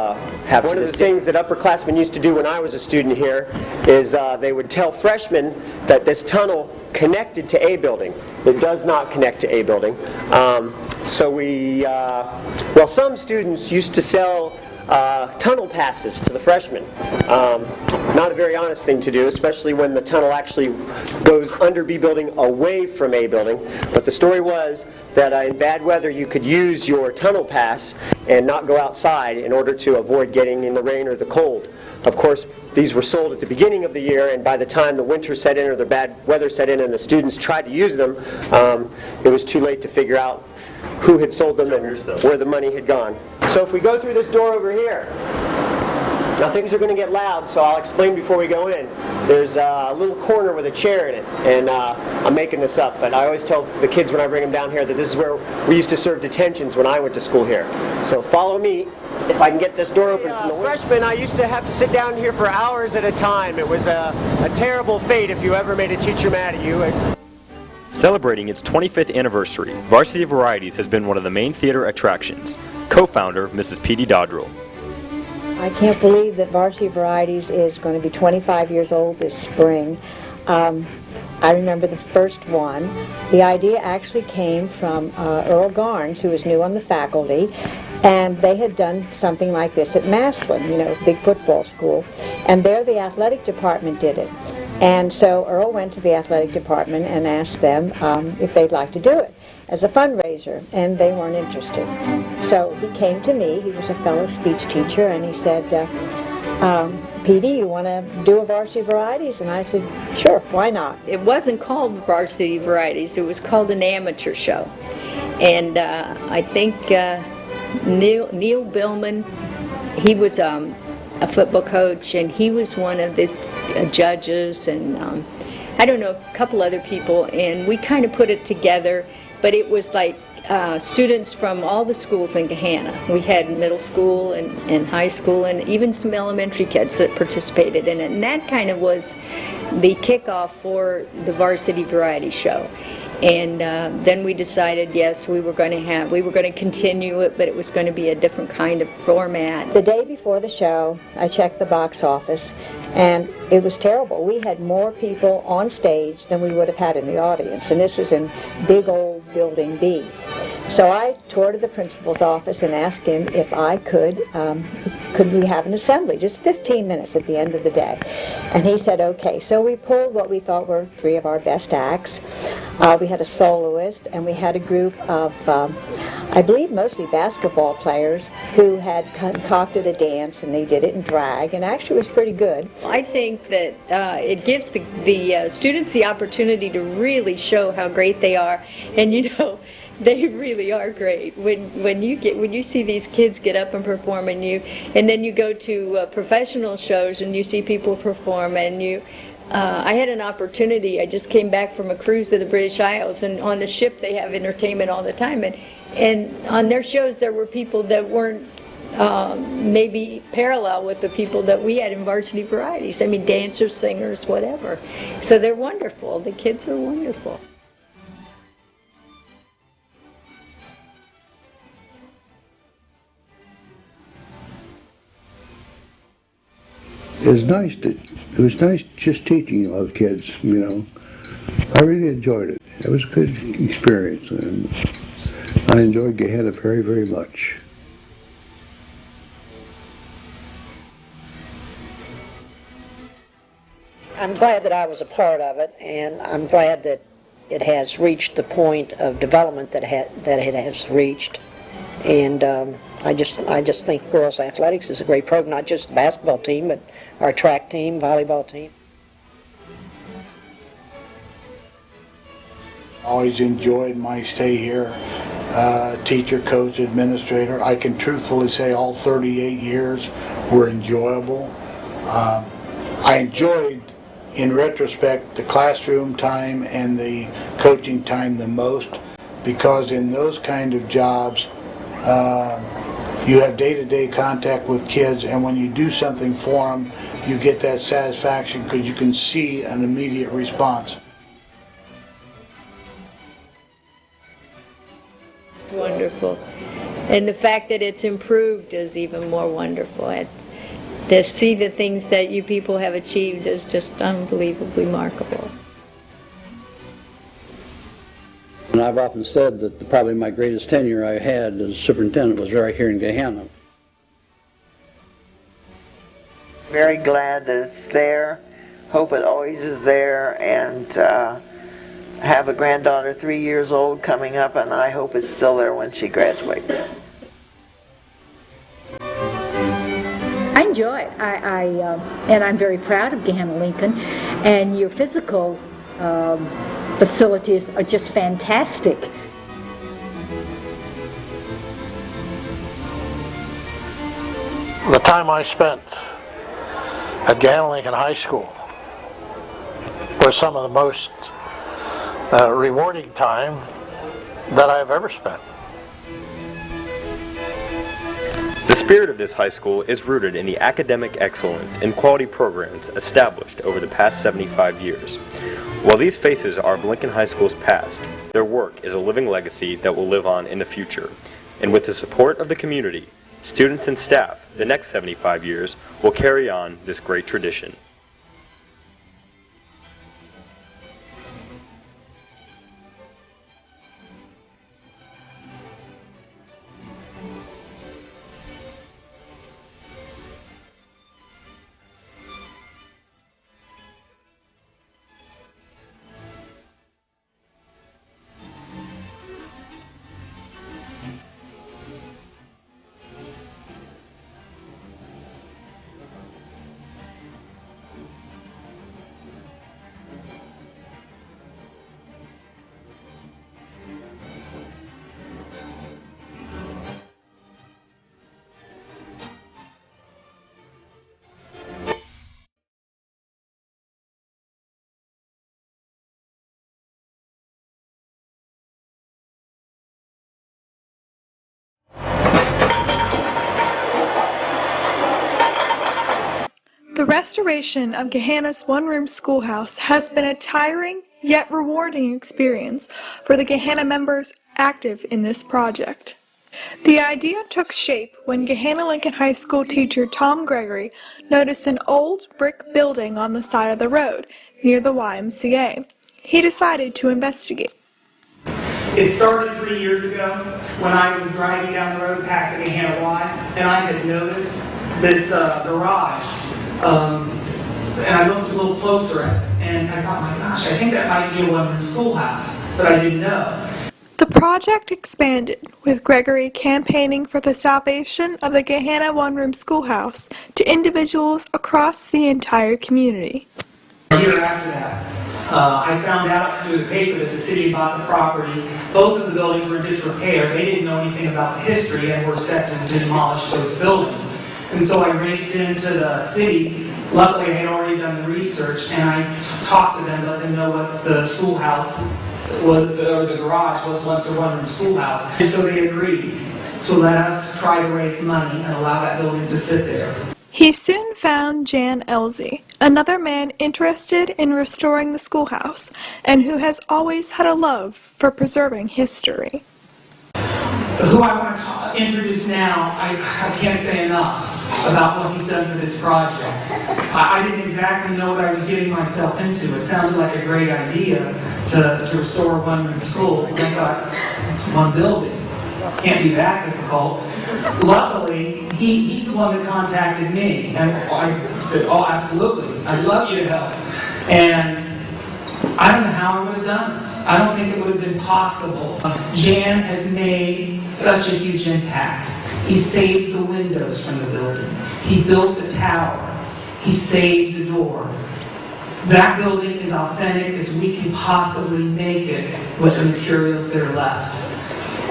have. One of the things that upperclassmen used to do when I was a student here is they would tell freshmen that this tunnel connected to A building. It does not connect to A building. So we, well, some students used to sell tunnel passes to the freshmen. Not a very honest thing to do, especially when the tunnel actually goes under B building away from A building. But the story was that in bad weather you could use your tunnel pass and not go outside in order to avoid getting in the rain or the cold. Of course, these were sold at the beginning of the year, and by the time the winter set in or the bad weather set in and the students tried to use them, it was too late to figure out who had sold them and where the money had gone. So if we go through this door over here, now things are going to get loud, so I'll explain before we go in. There's a little corner with a chair in it, and I'm making this up, but I always tell the kids when I bring them down here that this is where we used to serve detentions when I went to school here. So follow me. If I can get this door open from the freshman, I used to have to sit down here for hours at a time. It was a terrible fate if you ever made a teacher mad at you. Celebrating its 25th anniversary, Varsity Varieties has been one of the main theater attractions. Co-founder, Mrs. P.D. Dodrell. I can't believe that Varsity Varieties is going to be 25 years old this spring. I remember the first one. The idea actually came from Earl Garnes, who was new on the faculty, and they had done something like this at Massillon, you know, big football school, and there the athletic department did it. And so Earl went to the athletic department and asked them if they'd like to do it as a fundraiser, and they weren't interested. So he came to me, he was a fellow speech teacher, and he said, Petey, you want to do a Varsity Varieties? And I said, sure, why not? It wasn't called Varsity Varieties, it was called an amateur show. And I think Neil Billman, he was a football coach, and he was one of the judges, and I don't know, a couple other people, and we kind of put it together, but it was like students from all the schools in Gahanna. We had middle school and high school and even some elementary kids that participated in it, and that kind of was the kickoff for the Varsity Variety Show. And then we decided, yes, we were going to continue it, but it was going to be a different kind of format. The day before the show, I checked the box office, and it was terrible. We had more people on stage than we would have had in the audience, and this is in big old Building B. So I toured the principal's office and asked him if I could we have an assembly, just 15 minutes at the end of the day. And he said, okay. So we pulled what we thought were 3 of our best acts. We had a soloist, and we had a group of, I believe, mostly basketball players who had concocted a dance, and they did it in drag, and actually it was pretty good. I think that it gives the students the opportunity to really show how great they are, and you know, they really are great. When you see these kids get up and perform, and then you go to professional shows and you see people perform, and I had an opportunity. I just came back from a cruise to the British Isles, and on the ship they have entertainment all the time, and on their shows there were people that weren't maybe parallel with the people that we had in Varsity Varieties. I mean, dancers, singers, whatever. So they're wonderful. The kids are wonderful. it was nice just teaching those kids, you know. I really enjoyed it. It was a good experience, and I enjoyed Gehenna very, very much. I'm glad that I was a part of it, and I'm glad that it has reached the point of development that it has reached. And I just think girls athletics is a great program, not just the basketball team, but our track team, volleyball team. Always enjoyed my stay here. Teacher, coach, administrator. I can truthfully say all 38 years were enjoyable. I enjoyed, in retrospect, the classroom time and the coaching time the most, because in those kind of jobs you have day-to-day contact with kids, and when you do something for them, you get that satisfaction because you can see an immediate response. It's wonderful. And the fact that it's improved is even more wonderful. To see the things that you people have achieved is just unbelievably remarkable. And I've often said that probably my greatest tenure I had as superintendent was right here in Gehenna. Very glad that it's there. Hope it always is there, and have a granddaughter 3 years old coming up, and I hope it's still there when she graduates. I enjoy it. And I'm very proud of Gehenna Lincoln, and your physical facilities are just fantastic. The time I spent at Gehenna Lincoln High School was some of the most rewarding time that I've ever spent. The spirit of this high school is rooted in the academic excellence and quality programs established over the past 75 years. While these faces are of Lincoln High School's past, their work is a living legacy that will live on in the future. And with the support of the community, students and staff, the next 75 years will carry on this great tradition. The restoration of Gehenna's one-room schoolhouse has been a tiring yet rewarding experience for the Gehenna members active in this project. The idea took shape when Gehenna Lincoln High School teacher Tom Gregory noticed an old brick building on the side of the road near the YMCA. He decided to investigate. It started 3 years ago when I was driving down the road past the Gehenna Y, and I had noticed this garage. And I looked a little closer at it, and I thought, my gosh, I think that might be a one-room schoolhouse, but I didn't know. The project expanded, with Gregory campaigning for the salvation of the Gehenna one-room schoolhouse to individuals across the entire community. A year after that, I found out through the paper that the city had bought the property. Both of the buildings were in disrepair. They didn't know anything about the history and were set to demolish those buildings. And so I raced into the city. Luckily, I had already done the research, and I talked to them, let them know what the schoolhouse was, or the garage was once a one-room schoolhouse. And so they agreed to let us try to raise money and allow that building to sit there. He soon found Jan Elsie, another man interested in restoring the schoolhouse, and who has always had a love for preserving history. Who I want to introduce now, I can't say enough. about what he's done for this project. I didn't exactly know what I was getting myself into. It sounded like a great idea to restore one school. And I thought, it's one building. Can't be that difficult. Luckily, he's the one that contacted me. And I said, oh, absolutely. I'd love you to help. And I don't know how I would have done it. I don't think it would have been possible. Jan has made such a huge impact. He saved the windows from the building. He built the tower. He saved the door. That building is authentic as we can possibly make it with the materials that are left.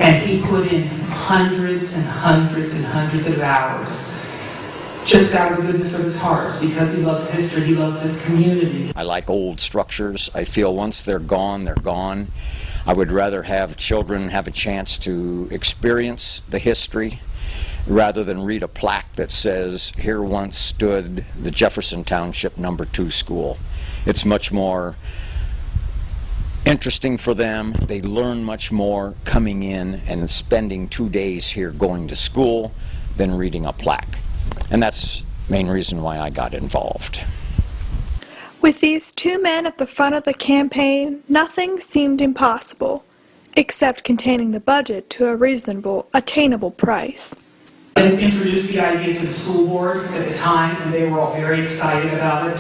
And he put in hundreds and hundreds and hundreds of hours just out of the goodness of his heart, because he loves history, he loves this community. I like old structures. I feel once they're gone, they're gone. I would rather have children have a chance to experience the history rather than read a plaque that says, here once stood the Jefferson Township No. 2 school. It's much more interesting for them. They learn much more coming in and spending 2 days here going to school than reading a plaque. And that's the main reason why I got involved. With these two men at the front of the campaign, nothing seemed impossible, except containing the budget to a reasonable, attainable price. I introduced the idea to the school board at the time, and they were all very excited about it.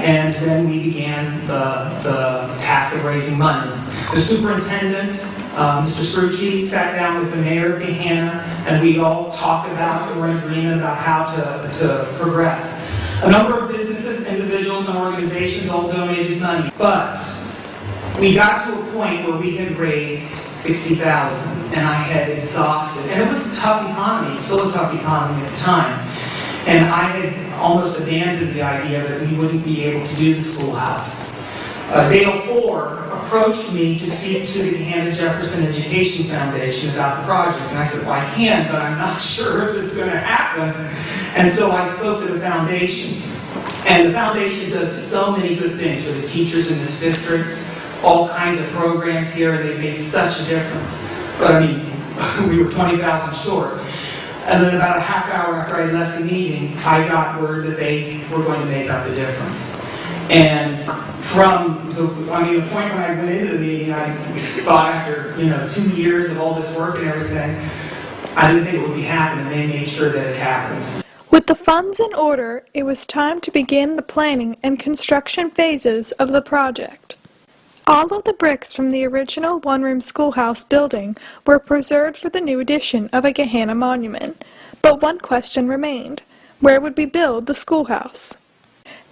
And then we began the task of raising money. The superintendent, Mr. Scrucci, sat down with the mayor of Gahanna, and we all talked about and were in agreement about how to progress. A number of businesses, individuals, and organizations all donated money, but we got to a point where we had raised $60,000, and I had exhausted, and it was a tough economy, still a tough economy at the time, and I had almost abandoned the idea that we wouldn't be able to do the schoolhouse. Dale Ford approached me to speak to the Gahanna Jefferson Education Foundation about the project, and I said, well, I can, but I'm not sure if it's going to happen. And so I spoke to the foundation, and the foundation does so many good things for the teachers in this district, all kinds of programs here, and they've made such a difference. But I mean, we were 20,000 short. And then about a half hour after I left the meeting, I got word that they were going to make up the difference. And from the point when I went into the meeting, I thought after 2 years of all this work and everything, I didn't think it would be happening. They made sure that it happened. With the funds in order, it was time to begin the planning and construction phases of the project. All of the bricks from the original one-room schoolhouse building were preserved for the new addition of a Gahanna monument, but one question remained: where would we build the schoolhouse?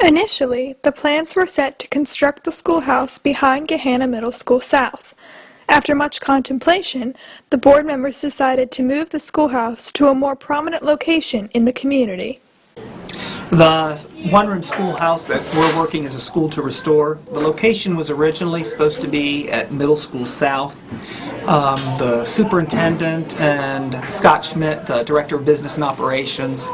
Initially, the plans were set to construct the schoolhouse behind Gahanna Middle School South. After much contemplation, the board members decided to move the schoolhouse to a more prominent location in the community. The one-room schoolhouse that we're working as a school to restore, the location was originally supposed to be at Middle School South. The superintendent and Scott Schmidt, the director of business and operations,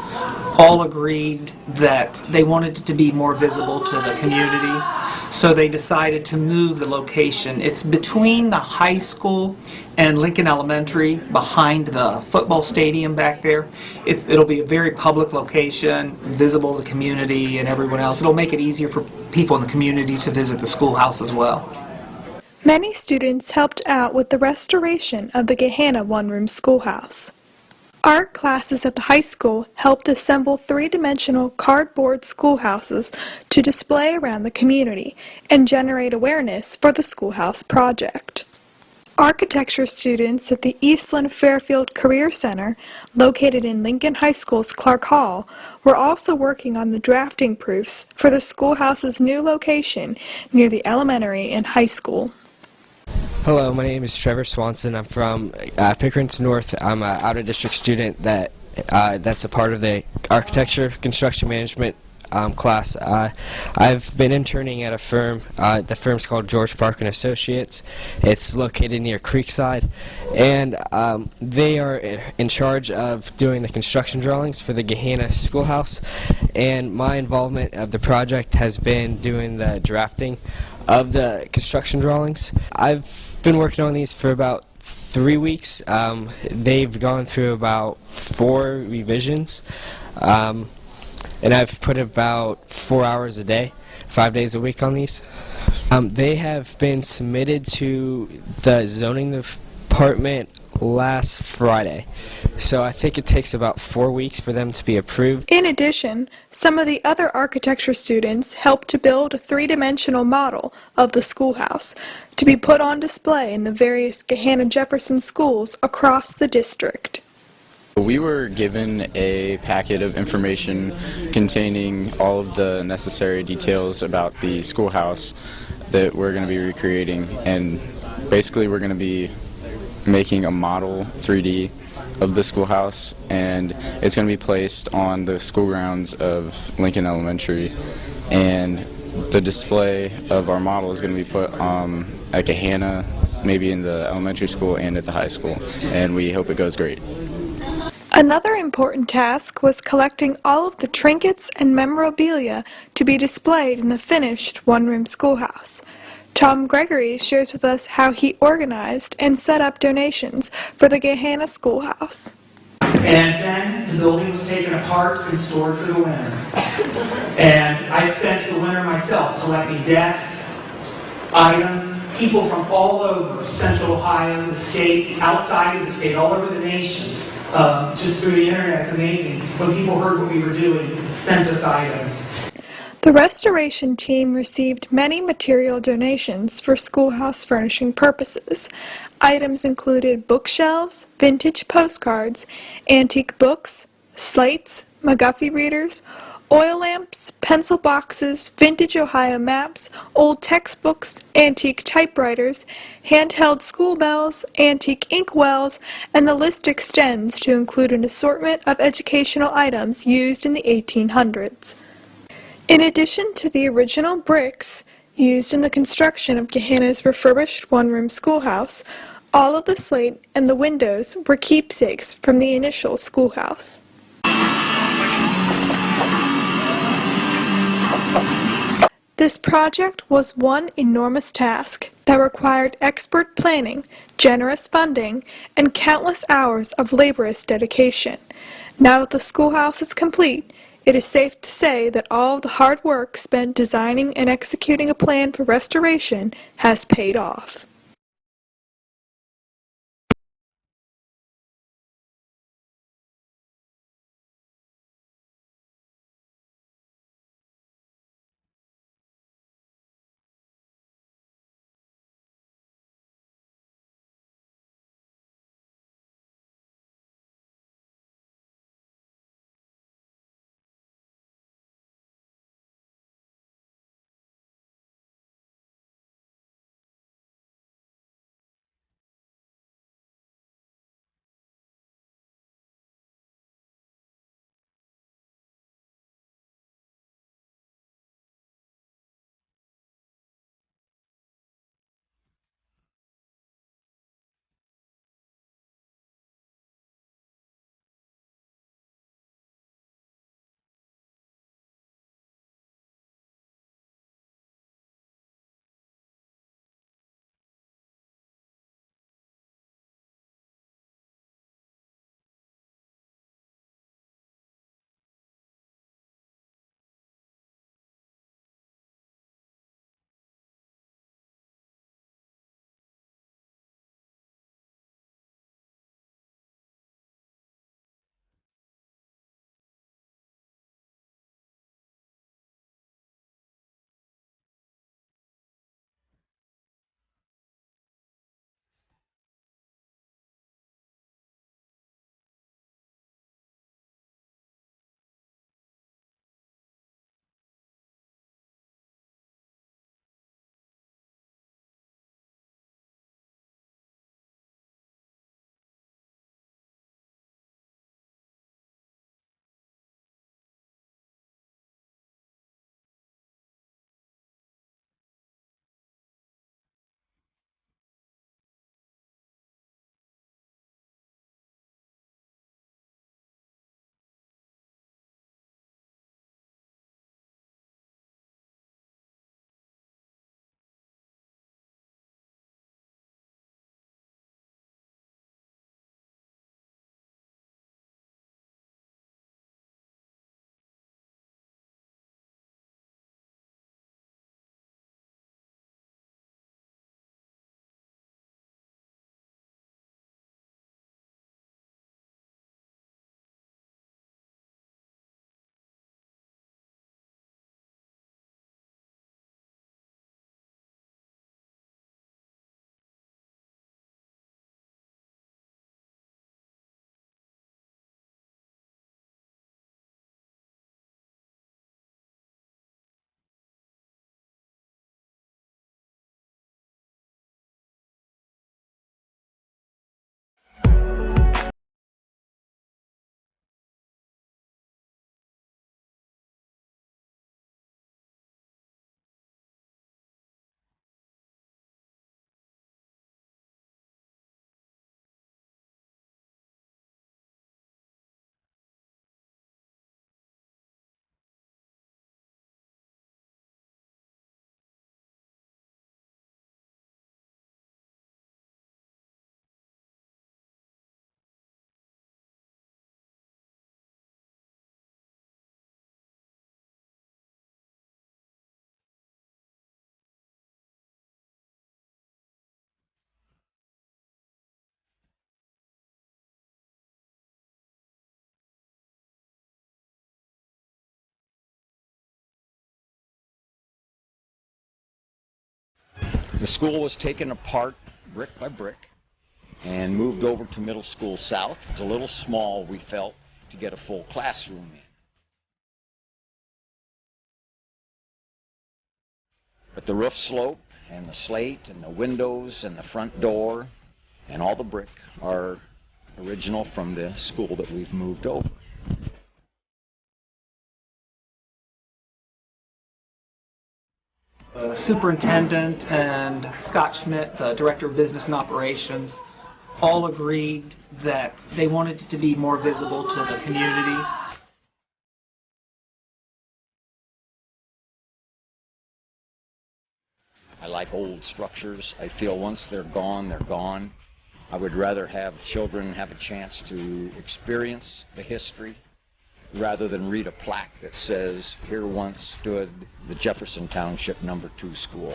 all agreed that they wanted it to be more visible to the community, so they decided to move the location. It's between the high school and Lincoln Elementary, behind the football stadium back there. It'll be a very public location, visible to the community and everyone else. It'll make it easier for people in the community to visit the schoolhouse as well. Many students helped out with the restoration of the Gahanna one-room schoolhouse. Art classes at the high school helped assemble three-dimensional cardboard schoolhouses to display around the community and generate awareness for the schoolhouse project. Architecture students at the Eastland Fairfield Career Center, located in Lincoln High School's Clark Hall, were also working on the drafting proofs for the schoolhouse's new location near the elementary and high school. Hello, my name is Trevor Swanson. I'm from Pickerington North. I'm an out-of-district student that's a part of the architecture construction management class. I've been interning at a firm. The firm's called George Parker & Associates. It's located near Creekside, and they are in charge of doing the construction drawings for the Gahanna schoolhouse, and my involvement of the project has been doing the drafting of the construction drawings. I've been working on these for about 3 weeks. They've gone through about 4 revisions. And I've put about 4 hours a day, 5 days a week on these. They have been submitted to the zoning department last Friday, so I think it takes about 4 weeks for them to be approved. In addition, some of the other architecture students helped to build a three-dimensional model of the schoolhouse to be put on display in the various Gahanna-Jefferson schools across the district. We were given a packet of information containing all of the necessary details about the schoolhouse that we're going to be recreating, and basically we're going to be making a model 3D of the schoolhouse, and it's going to be placed on the school grounds of Lincoln Elementary, and the display of our model is going to be put at Gahanna, maybe in the elementary school and at the high school, and we hope it goes great. Another important task was collecting all of the trinkets and memorabilia to be displayed in the finished one-room schoolhouse. Tom Gregory shares with us how he organized and set up donations for the Gahanna schoolhouse. And then the building was taken apart and stored for the winter. And I spent the winter myself collecting desks, items, people from all over Central Ohio, the state, outside of the state, all over the nation. Just through the internet, it's amazing. When people heard what we were doing, it sent us items. The restoration team received many material donations for schoolhouse furnishing purposes. Items included bookshelves, vintage postcards, antique books, slates, McGuffey readers, oil lamps, pencil boxes, vintage Ohio maps, old textbooks, antique typewriters, handheld school bells, antique inkwells, and the list extends to include an assortment of educational items used in the 1800s. In addition to the original bricks used in the construction of Gahanna's refurbished one-room schoolhouse, all of the slate and the windows were keepsakes from the initial schoolhouse. This project was one enormous task that required expert planning, generous funding, and countless hours of laborious dedication. Now that the schoolhouse is complete, it is safe to say that all of the hard work spent designing and executing a plan for restoration has paid off. The school was taken apart brick by brick and moved over to Middle School South. It's a little small, we felt, to get a full classroom in. But the roof slope and the slate and the windows and the front door and all the brick are original from the school that we've moved over. The superintendent and Scott Schmidt, the director of business and operations, all agreed that they wanted it to be more visible to the community. I like old structures. I feel once they're gone, they're gone. I would rather have children have a chance to experience the history rather than read a plaque that says, here once stood the Jefferson Township No. 2 school.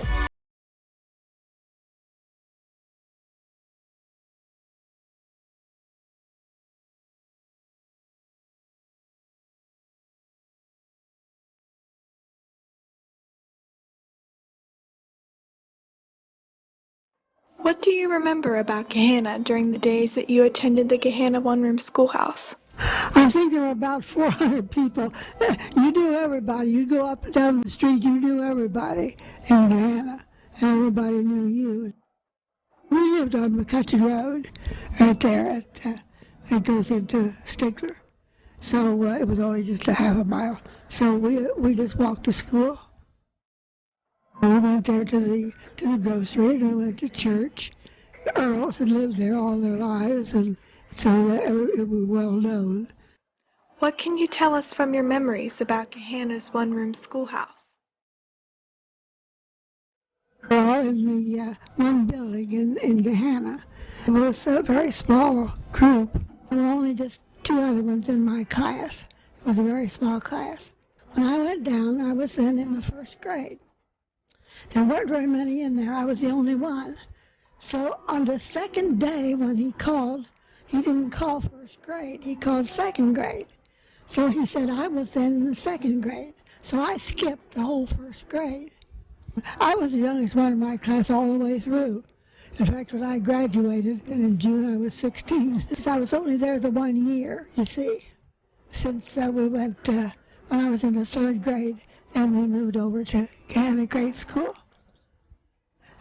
What do you remember about Gahanna during the days that you attended the Gahanna one-room schoolhouse? I think there were about 400 people. You knew everybody. You go up and down the street, you knew everybody in Gahanna, and everybody knew you. We lived on McCutcheon Road, right there. It goes into Stigler. So it was only just a half a mile. So we just walked to school. We went there to the grocery, and we went to church. The Earls had lived there all their lives, and so it was well known. What can you tell us from your memories about Gahanna's one-room schoolhouse? We're all in the one building in Gahanna. It was a very small group. There were only just 2 other ones in my class. It was a very small class. When I went down, I was then in the 1st grade. There weren't very many in there. I was the only one. So on the 2nd day when he called, he didn't call 1st grade. He called 2nd grade. So he said I was then in the 2nd grade. So I skipped the whole 1st grade. I was the youngest one in my class all the way through. In fact, when I graduated, and in June I was 16, because I was only there the 1 year, you see. Since we went, when I was in the 3rd grade, then we moved over to Gahanna Grade School.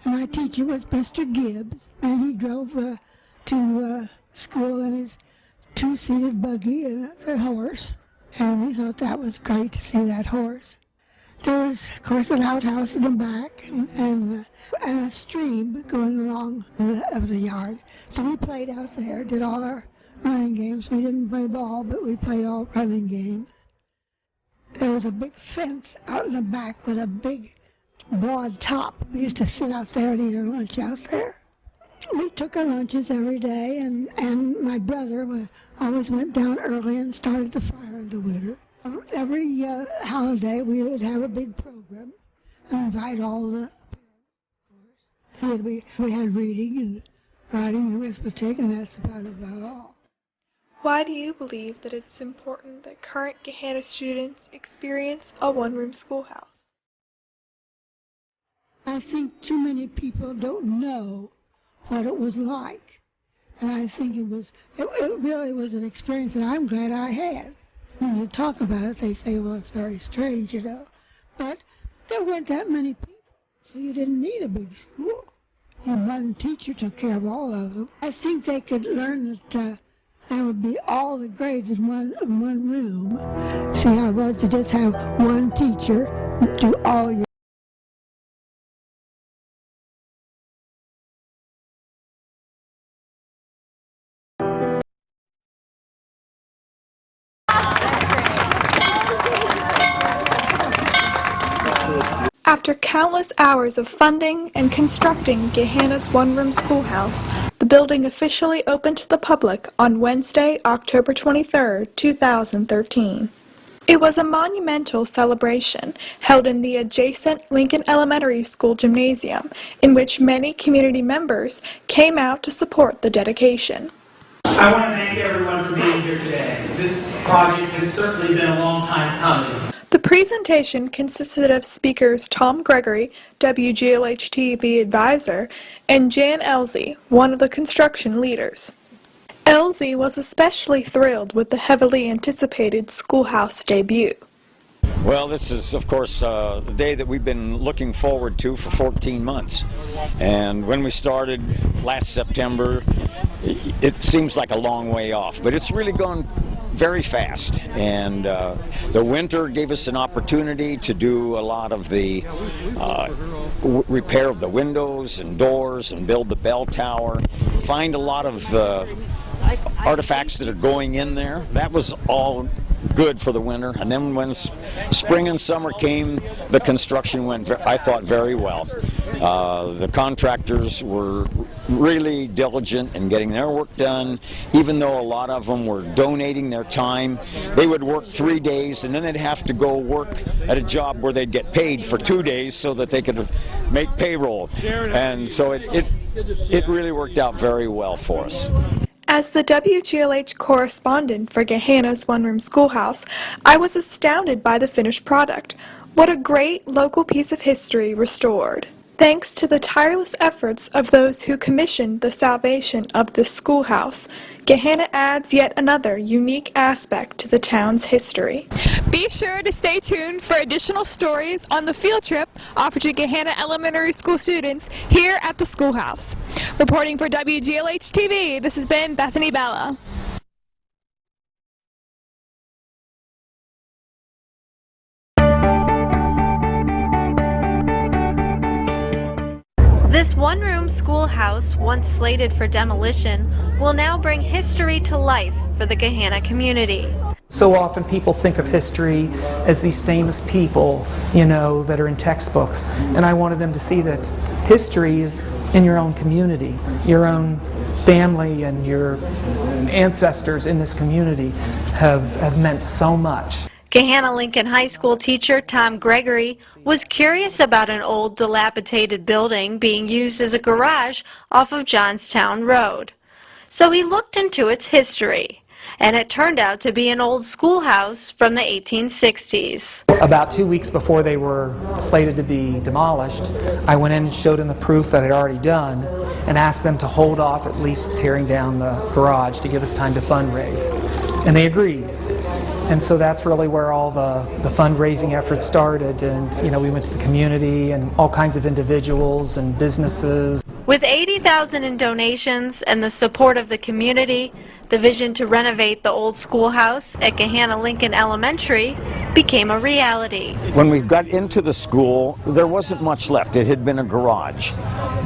And my teacher was Mr. Gibbs, and he drove to school in his 2-seated buggy and a horse. And we thought that was great to see that horse. There was, of course, an outhouse in the back and a stream going along of the yard. So we played out there, did all our running games. We didn't play ball, but we played all running games. There was a big fence out in the back with a big broad top. We used to sit out there and eat our lunch out there. We took our lunches every day, and my brother always went down early and started the fire in the winter. Every holiday we would have a big program and invite all the parents. We had reading and writing and arithmetic, and that's about all. Why do you believe that it's important that current Gahanna students experience a one-room schoolhouse? I think too many people don't know what it was like. And I think it really was an experience that I'm glad I had. When you talk about it, they say, well, it's very strange, you know. But there weren't that many people, so you didn't need a big school. And one teacher took care of all of them. I think they could learn that there would be all the grades in one room. See how it was to just have one teacher do all your After countless hours of funding and constructing Gahanna's one-room schoolhouse, the building officially opened to the public on Wednesday, October 23, 2013. It was a monumental celebration held in the adjacent Lincoln Elementary School gymnasium, in which many community members came out to support the dedication. I want to thank everyone for being here today. This project has certainly been a long time coming. The presentation consisted of speakers Tom Gregory, WGLH-TV advisor, and Jan Elsie, one of the construction leaders. Elsie was especially thrilled with the heavily anticipated schoolhouse debut. Well, this is, of course, the day that we've been looking forward to for 14 months. And when we started last September, it seems like a long way off, but it's really gone very fast. And the winter gave us an opportunity to do a lot of the repair of the windows and doors and build the bell tower, find a lot of artifacts that are going in there. That was all good for the winter, and then when spring and summer came, the construction went, I thought, very well. The contractors were really diligent in getting their work done, even though a lot of them were donating their time. They would work 3 days, and then they'd have to go work at a job where they'd get paid for 2 days so that they could make payroll. And so it really worked out very well for us. As the WGLH correspondent for Gahanna's one-room schoolhouse, I was astounded by the finished product. What a great local piece of history restored. Thanks to the tireless efforts of those who commissioned the salvation of this schoolhouse, Gahanna adds yet another unique aspect to the town's history. Be sure to stay tuned for additional stories on the field trip offered to Gahanna Elementary School students here at the schoolhouse. Reporting for WGLH-TV, this has been Bethany Bella. This one-room schoolhouse, once slated for demolition, will now bring history to life for the Gahanna community. So often people think of history as these famous people, that are in textbooks. And I wanted them to see that history is in your own community, your own family and your ancestors in this community have meant so much. Gahanna Lincoln High School teacher Tom Gregory was curious about an old dilapidated building being used as a garage off of Johnstown Road. So he looked into its history, and it turned out to be an old schoolhouse from the 1860s. About 2 weeks before they were slated to be demolished, I went in and showed them the proof that I'd already done and asked them to hold off at least tearing down the garage to give us time to fundraise. And they agreed. And so that's really where all the fundraising efforts started, and we went to the community and all kinds of individuals and businesses. With $80,000 in donations and the support of the community, the vision to renovate the old schoolhouse at Gahanna Lincoln Elementary became a reality. When we got into the school, there wasn't much left. It had been a garage.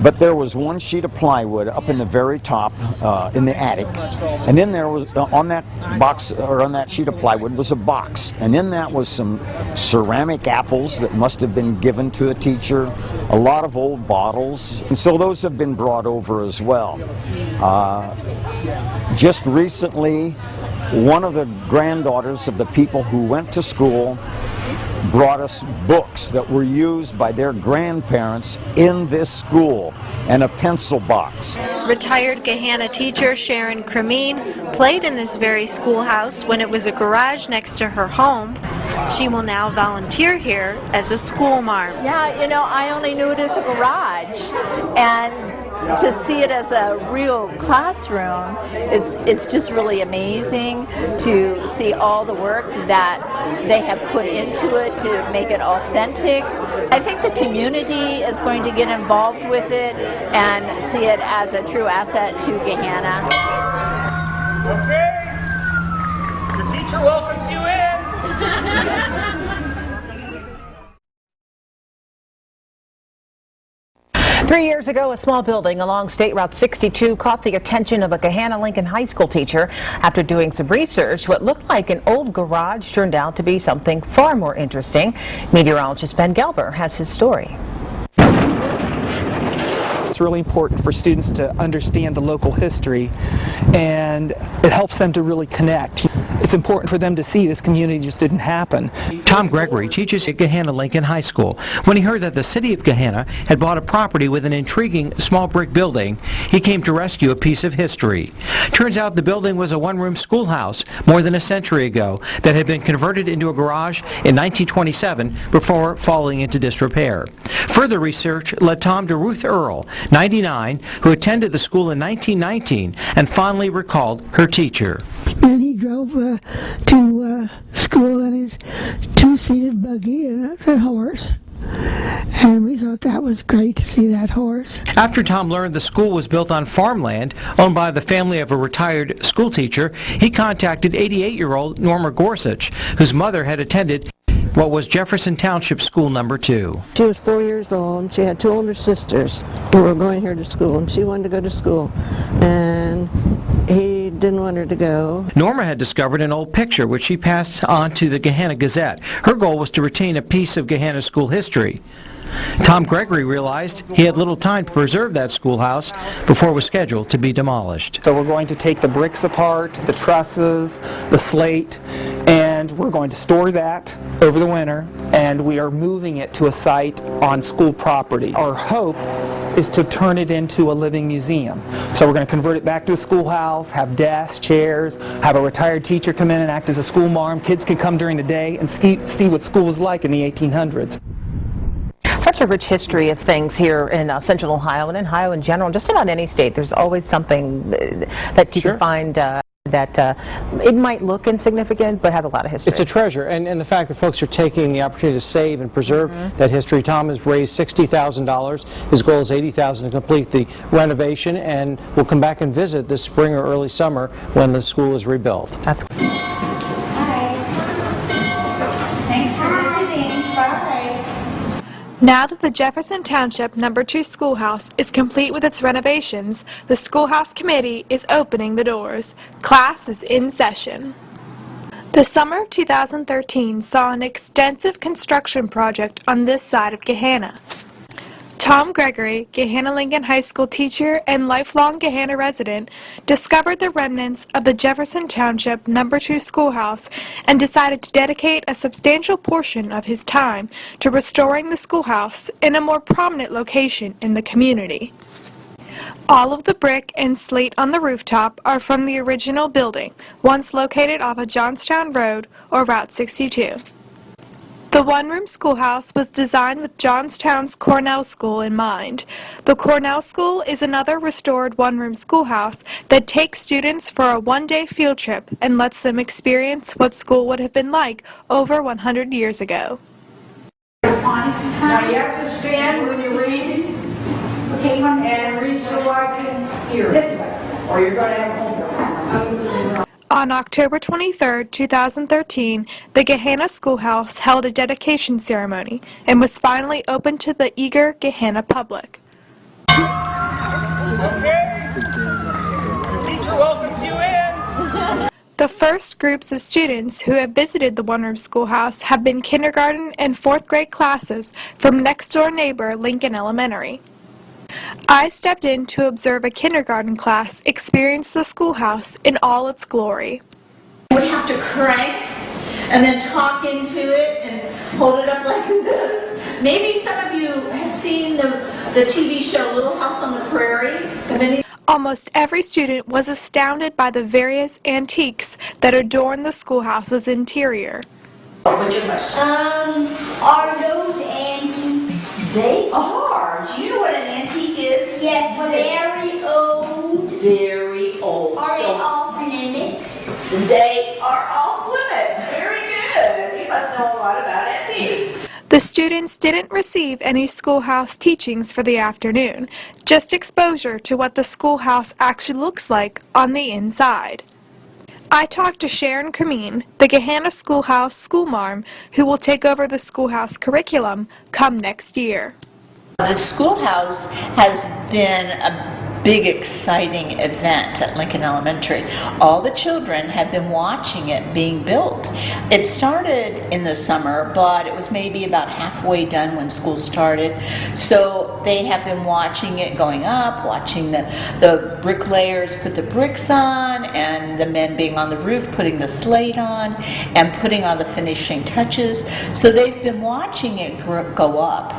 But there was one sheet of plywood up in the very top, in the attic, and in there was, on that box, or on that sheet of plywood was a box, and in that was some ceramic apples that must have been given to a teacher, a lot of old bottles, and so those have been brought over as well. Just recently, one of the granddaughters of the people who went to school brought us books that were used by their grandparents in this school, and a pencil box. Retired Gahanna teacher Sharon Cremeen played in this very schoolhouse when it was a garage next to her home. She will now volunteer here as a school marm. Yeah, I only knew it as a garage, and to see it as a real classroom, it's just really amazing to see all the work that they have put into it to make it authentic. I think the community is going to get involved with it and see it as a true asset to Gahanna. Okay, the teacher welcomes you in. 3 years ago, a small building along State Route 62 caught the attention of a Gahanna Lincoln High School teacher. After doing some research, what looked like an old garage turned out to be something far more interesting. Meteorologist Ben Gelber has his story. it's really important for students to understand the local history, and it helps them to really connect. It's important for them to see this community just didn't happen. Tom Gregory teaches at Gahanna Lincoln High School. When he heard that the city of Gahanna had bought a property with an intriguing small brick building, he came to rescue a piece of history. Turns out the building was a one-room schoolhouse more than a century ago that had been converted into a garage in 1927 before falling into disrepair. Further research led Tom to Ruth Earl, 99, who attended the school in 1919 and fondly recalled her teacher. And he drove to school in his two-seated buggy and a horse. And we thought that was great to see that horse. After Tom learned the school was built on farmland owned by the family of a retired school teacher, he contacted 88-year-old Norma Gorsuch, whose mother had attended what was Jefferson Township School Number 2. She was 4 years old, and she had two older sisters who were going here to school, and she wanted to go to school. And he didn't want her to go. Norma had discovered an old picture which she passed on to the Gahanna Gazette. Her goal was to retain a piece of Gahanna school history. Tom Gregory realized he had little time to preserve that schoolhouse before it was scheduled to be demolished. So we're going to take the bricks apart, the trusses, the slate, and we're going to store that over the winter, and we are moving it to a site on school property. Our hope is to turn it into a living museum. So we're going to convert it back to a schoolhouse, have desks, chairs, have a retired teacher come in and act as a school marm. Kids can come during the day and see what school was like in the 1800s. Such a rich history of things here in Central Ohio and in Ohio in general. Just about any state, there's always something that you can find that it might look insignificant, but has a lot of history. It's a treasure, and the fact that folks are taking the opportunity to save and preserve that history. Tom has raised $60,000. His goal is $80,000 to complete the renovation, and we'll come back and visit this spring or early summer when the school is rebuilt. That's Now that the Jefferson Township No. 2 schoolhouse is complete with its renovations, the schoolhouse committee is opening the doors. Class is in session. The summer of 2013 saw an extensive construction project on this side of Gahanna. Tom Gregory, Gahanna Lincoln High School teacher and lifelong Gahanna resident, discovered the remnants of the Jefferson Township No. 2 schoolhouse and decided to dedicate a substantial portion of his time to restoring the schoolhouse in a more prominent location in the community. All of the brick and slate on the rooftop are from the original building, once located off of Johnstown Road or Route 62. The one-room schoolhouse was designed with Johnstown's Cornell School in mind. The Cornell School is another restored one-room schoolhouse that takes students for a one-day field trip and lets them experience what school would have been like over 100 years ago. Now you have to stand when you read, and read so I can hear it, or you're going to have homework. On October 23, 2013, the Gahanna Schoolhouse held a dedication ceremony and was finally opened to the eager Gahanna public. Okay. The teacher welcomes you in. The first groups of students who have visited the one-room schoolhouse have been kindergarten and fourth grade classes from next-door neighbor Lincoln Elementary. I stepped in to observe a kindergarten class experience the schoolhouse in all its glory. You would have to crank and then talk into it and hold it up like this. Maybe some of you have seen the TV show Little House on the Prairie. Almost every student was astounded by the various antiques that adorn the schoolhouse's interior. What's your question? Are those antiques? They are. Do you know what an antique is? Yes, very old. Very old. Are they off limits? They are off limits. Very good. You must know a lot about antiques. The students didn't receive any schoolhouse teachings for the afternoon, just exposure to what the schoolhouse actually looks like on the inside. I talked to Sharon Kameen, the Gahanna Schoolhouse school marm, who will take over the schoolhouse curriculum come next year. The schoolhouse has been a big exciting event at Lincoln Elementary. All the children have been watching it being built. It started in the summer, but it was maybe about halfway done when school started. So they have been watching it going up, watching the bricklayers put the bricks on, and the men being on the roof putting the slate on and putting on the finishing touches. So they've been watching it go up,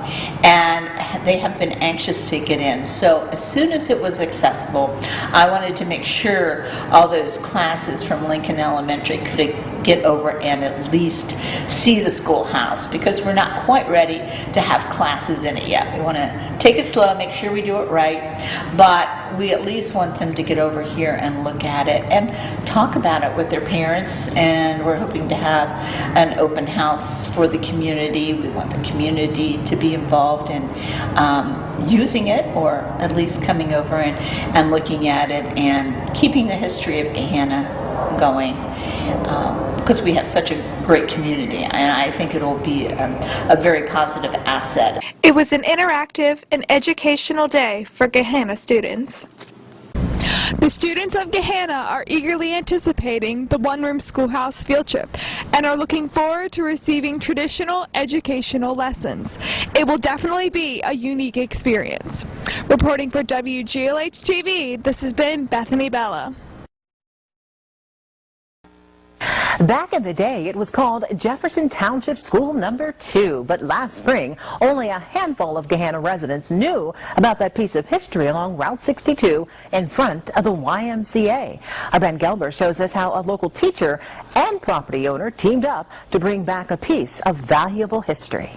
and they have been anxious to get in. So as soon as it was accessible, I wanted to make sure all those classes from Lincoln Elementary could get over and at least see the schoolhouse, because we're not quite ready to have classes in it yet. We want to take it slow, make sure we do it right, but we at least want them to get over here and look at it and talk about it with their parents. And we're hoping to have an open house for the community. We want the community to be involved in using it, or at least coming over and looking at it and keeping the history of Gahanna going, because we have such a great community, and I think it'll be a very positive asset. It was an interactive and educational day for Gahanna students. The students of Gahanna are eagerly anticipating the one-room schoolhouse field trip and are looking forward to receiving traditional educational lessons. It will definitely be a unique experience. Reporting for WGLH-TV, this has been Bethany Bella. Back in the day, it was called Jefferson Township School Number 2, but last spring, only a handful of Gahanna residents knew about that piece of history along Route 62 in front of the YMCA. Our Ben Gelber shows us how a local teacher and property owner teamed up to bring back a piece of valuable history.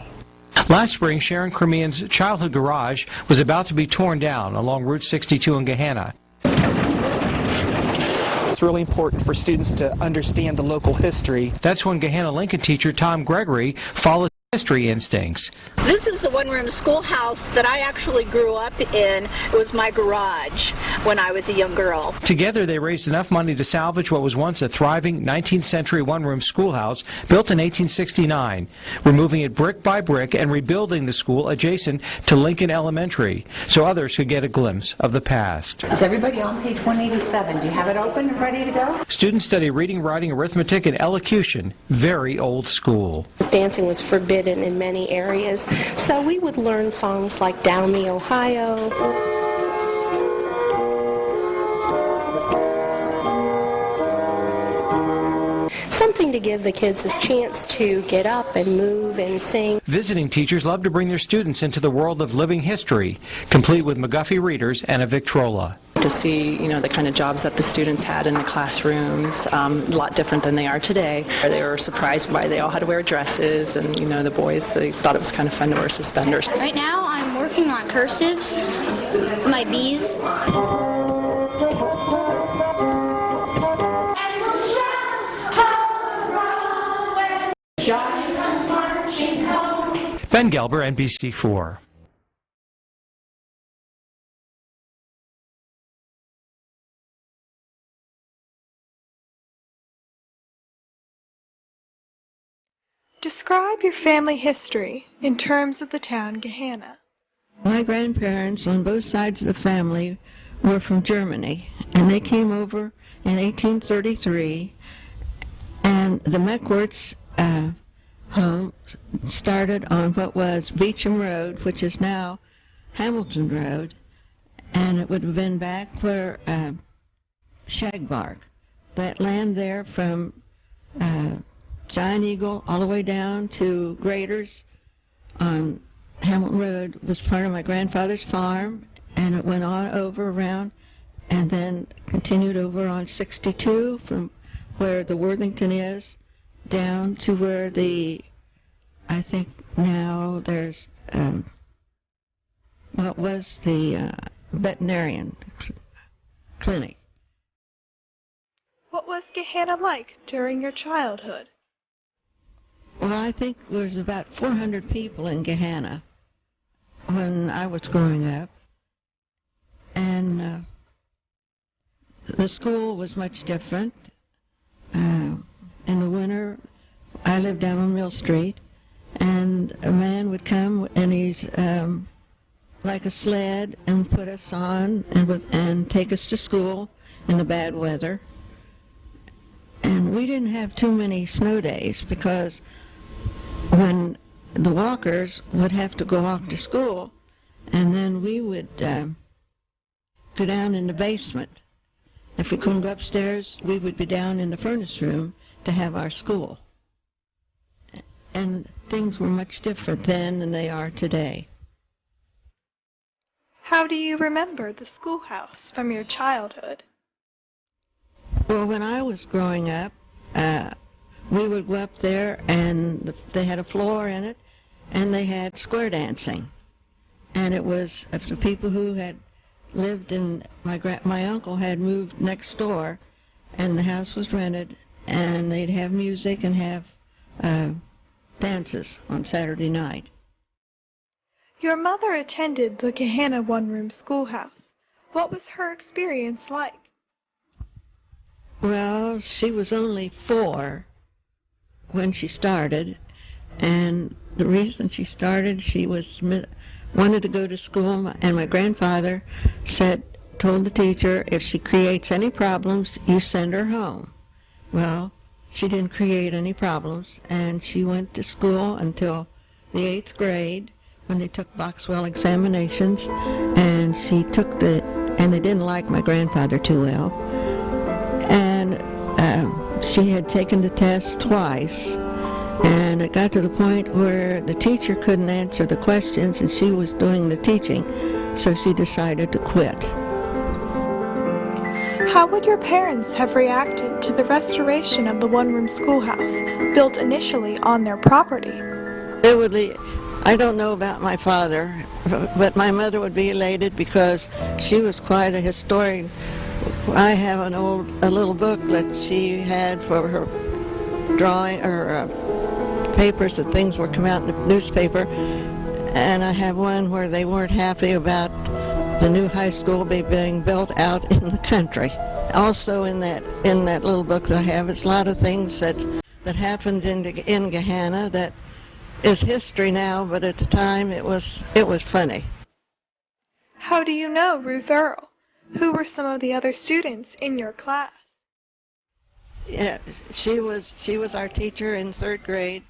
Last spring, Sharon Cremian's childhood garage was about to be torn down along Route 62 in Gahanna. It's really important for students to understand the local history. That's when Gahanna Lincoln teacher Tom Gregory followed history instincts. This is the one-room schoolhouse that I actually grew up in. It was my garage when I was a young girl. Together, they raised enough money to salvage what was once a thriving 19th century one-room schoolhouse built in 1869, removing it brick by brick and rebuilding the school adjacent to Lincoln Elementary so others could get a glimpse of the past. Is everybody on page 187? Do you have it open and ready to go? Students study reading, writing, arithmetic, and elocution. Very old school. Dancing was forbidden in many areas, so we would learn songs like Down the Ohio. Something to give the kids a chance to get up and move and sing. Visiting teachers love to bring their students into the world of living history, complete with McGuffey readers and a Victrola. To see, the kind of jobs that the students had in the classrooms, a lot different than they are today. They were surprised why they all had to wear dresses, and the boys, they thought it was kind of fun to wear suspenders. Right now I'm working on cursives, my B's. Ben Gelber, NBC4. Describe your family history in terms of the town Gahanna. My grandparents on both sides of the family were from Germany, and they came over in 1833, and the Meckwerts home started on what was Beecham Road, which is now Hamilton Road, and it would have been back where Shagbark. That land there from Giant Eagle all the way down to Graders on Hamilton Road was part of my grandfather's farm, and it went on over around and then continued over on 62 from where the Worthington is down to where I think now there's what was the veterinarian clinic. What was Gahanna like during your childhood? Well, I think there was about 400 people in Gahanna when I was growing up, and the school was much different. In the winter, I lived down on Mill Street, and a man would come, and he's like a sled and put us on and take us to school in the bad weather. And we didn't have too many snow days because when the walkers would have to go off to school, and then we would go down in the basement. If we couldn't go upstairs, we would be down in the furnace room to have our school. And things were much different then than they are today. How do you remember the schoolhouse from your childhood? Well, when I was growing up, we would go up there and they had a floor in it, and they had square dancing. And it was for people who had lived in, my uncle had moved next door, and the house was rented, and they'd have music and have dances on Saturday night. Your mother attended the Gahanna one-room schoolhouse. What was her experience like? Well, she was only 4 when she started, and the reason she started, she wanted to go to school, and my grandfather told the teacher, if she creates any problems, you send her home. Well, she didn't create any problems, and she went to school until the 8th grade when they took Boxwell examinations, and and they didn't like my grandfather too well, and she had taken the test twice, and it got to the point where the teacher couldn't answer the questions and she was doing the teaching, so she decided to quit. How would your parents have reacted to the restoration of the one-room schoolhouse, built initially on their property? I don't know about my father, but my mother would be elated because she was quite a historian. I have a little booklet she had for her drawing or papers that things were coming out in the newspaper, and I have one where they weren't happy about the new high school being built out in the country. Also in that little book that I have, it's a lot of things that happened in Gahanna that is history now, but at the time it was funny. How do you know Ruth Earl? Who were some of the other students in your class? Yeah, she was our teacher in 3rd grade,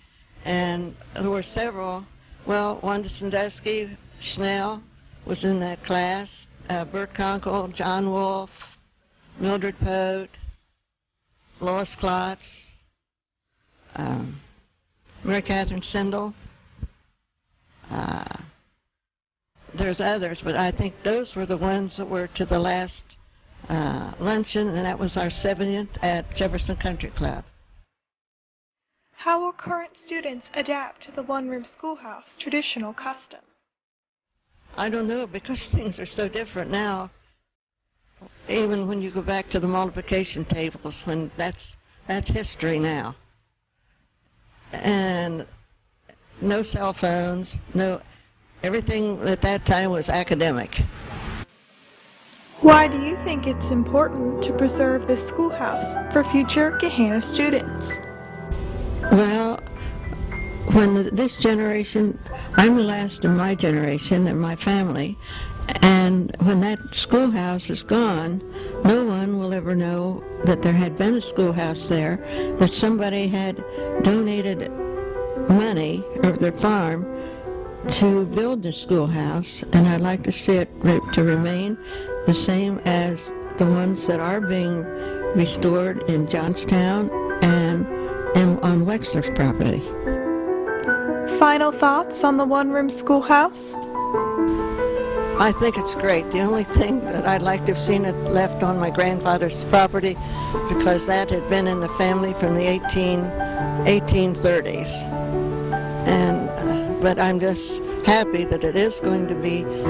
and there were several. Well, Wanda Sandusky, Schnell was in that class, Bert Conkle, John Wolfe, Mildred Pote, Lois Klotz, Mary Catherine Sindel. There's others, but I think those were the ones that were to the last luncheon, and that was our 70th at Jefferson Country Club. How will current students adapt to the one-room schoolhouse traditional customs? I don't know, because things are so different now. Even when you go back to the multiplication tables, when that's history now. And no cell phones, everything at that time was academic. Why do you think it's important to preserve this schoolhouse for future Gahanna students? Well, when this generation, I'm the last in my generation and my family, and when that schoolhouse is gone, no one will ever know that there had been a schoolhouse there, that somebody had donated money or their farm to build the schoolhouse, and I'd like to see it to remain the same as the ones that are being restored in Johnstown and on Wexler's property. Final thoughts on the one-room schoolhouse? I think it's great. The only thing that I'd like to have seen it left on my grandfather's property, because that had been in the family from the 1830s. But I'm just happy that it is going to be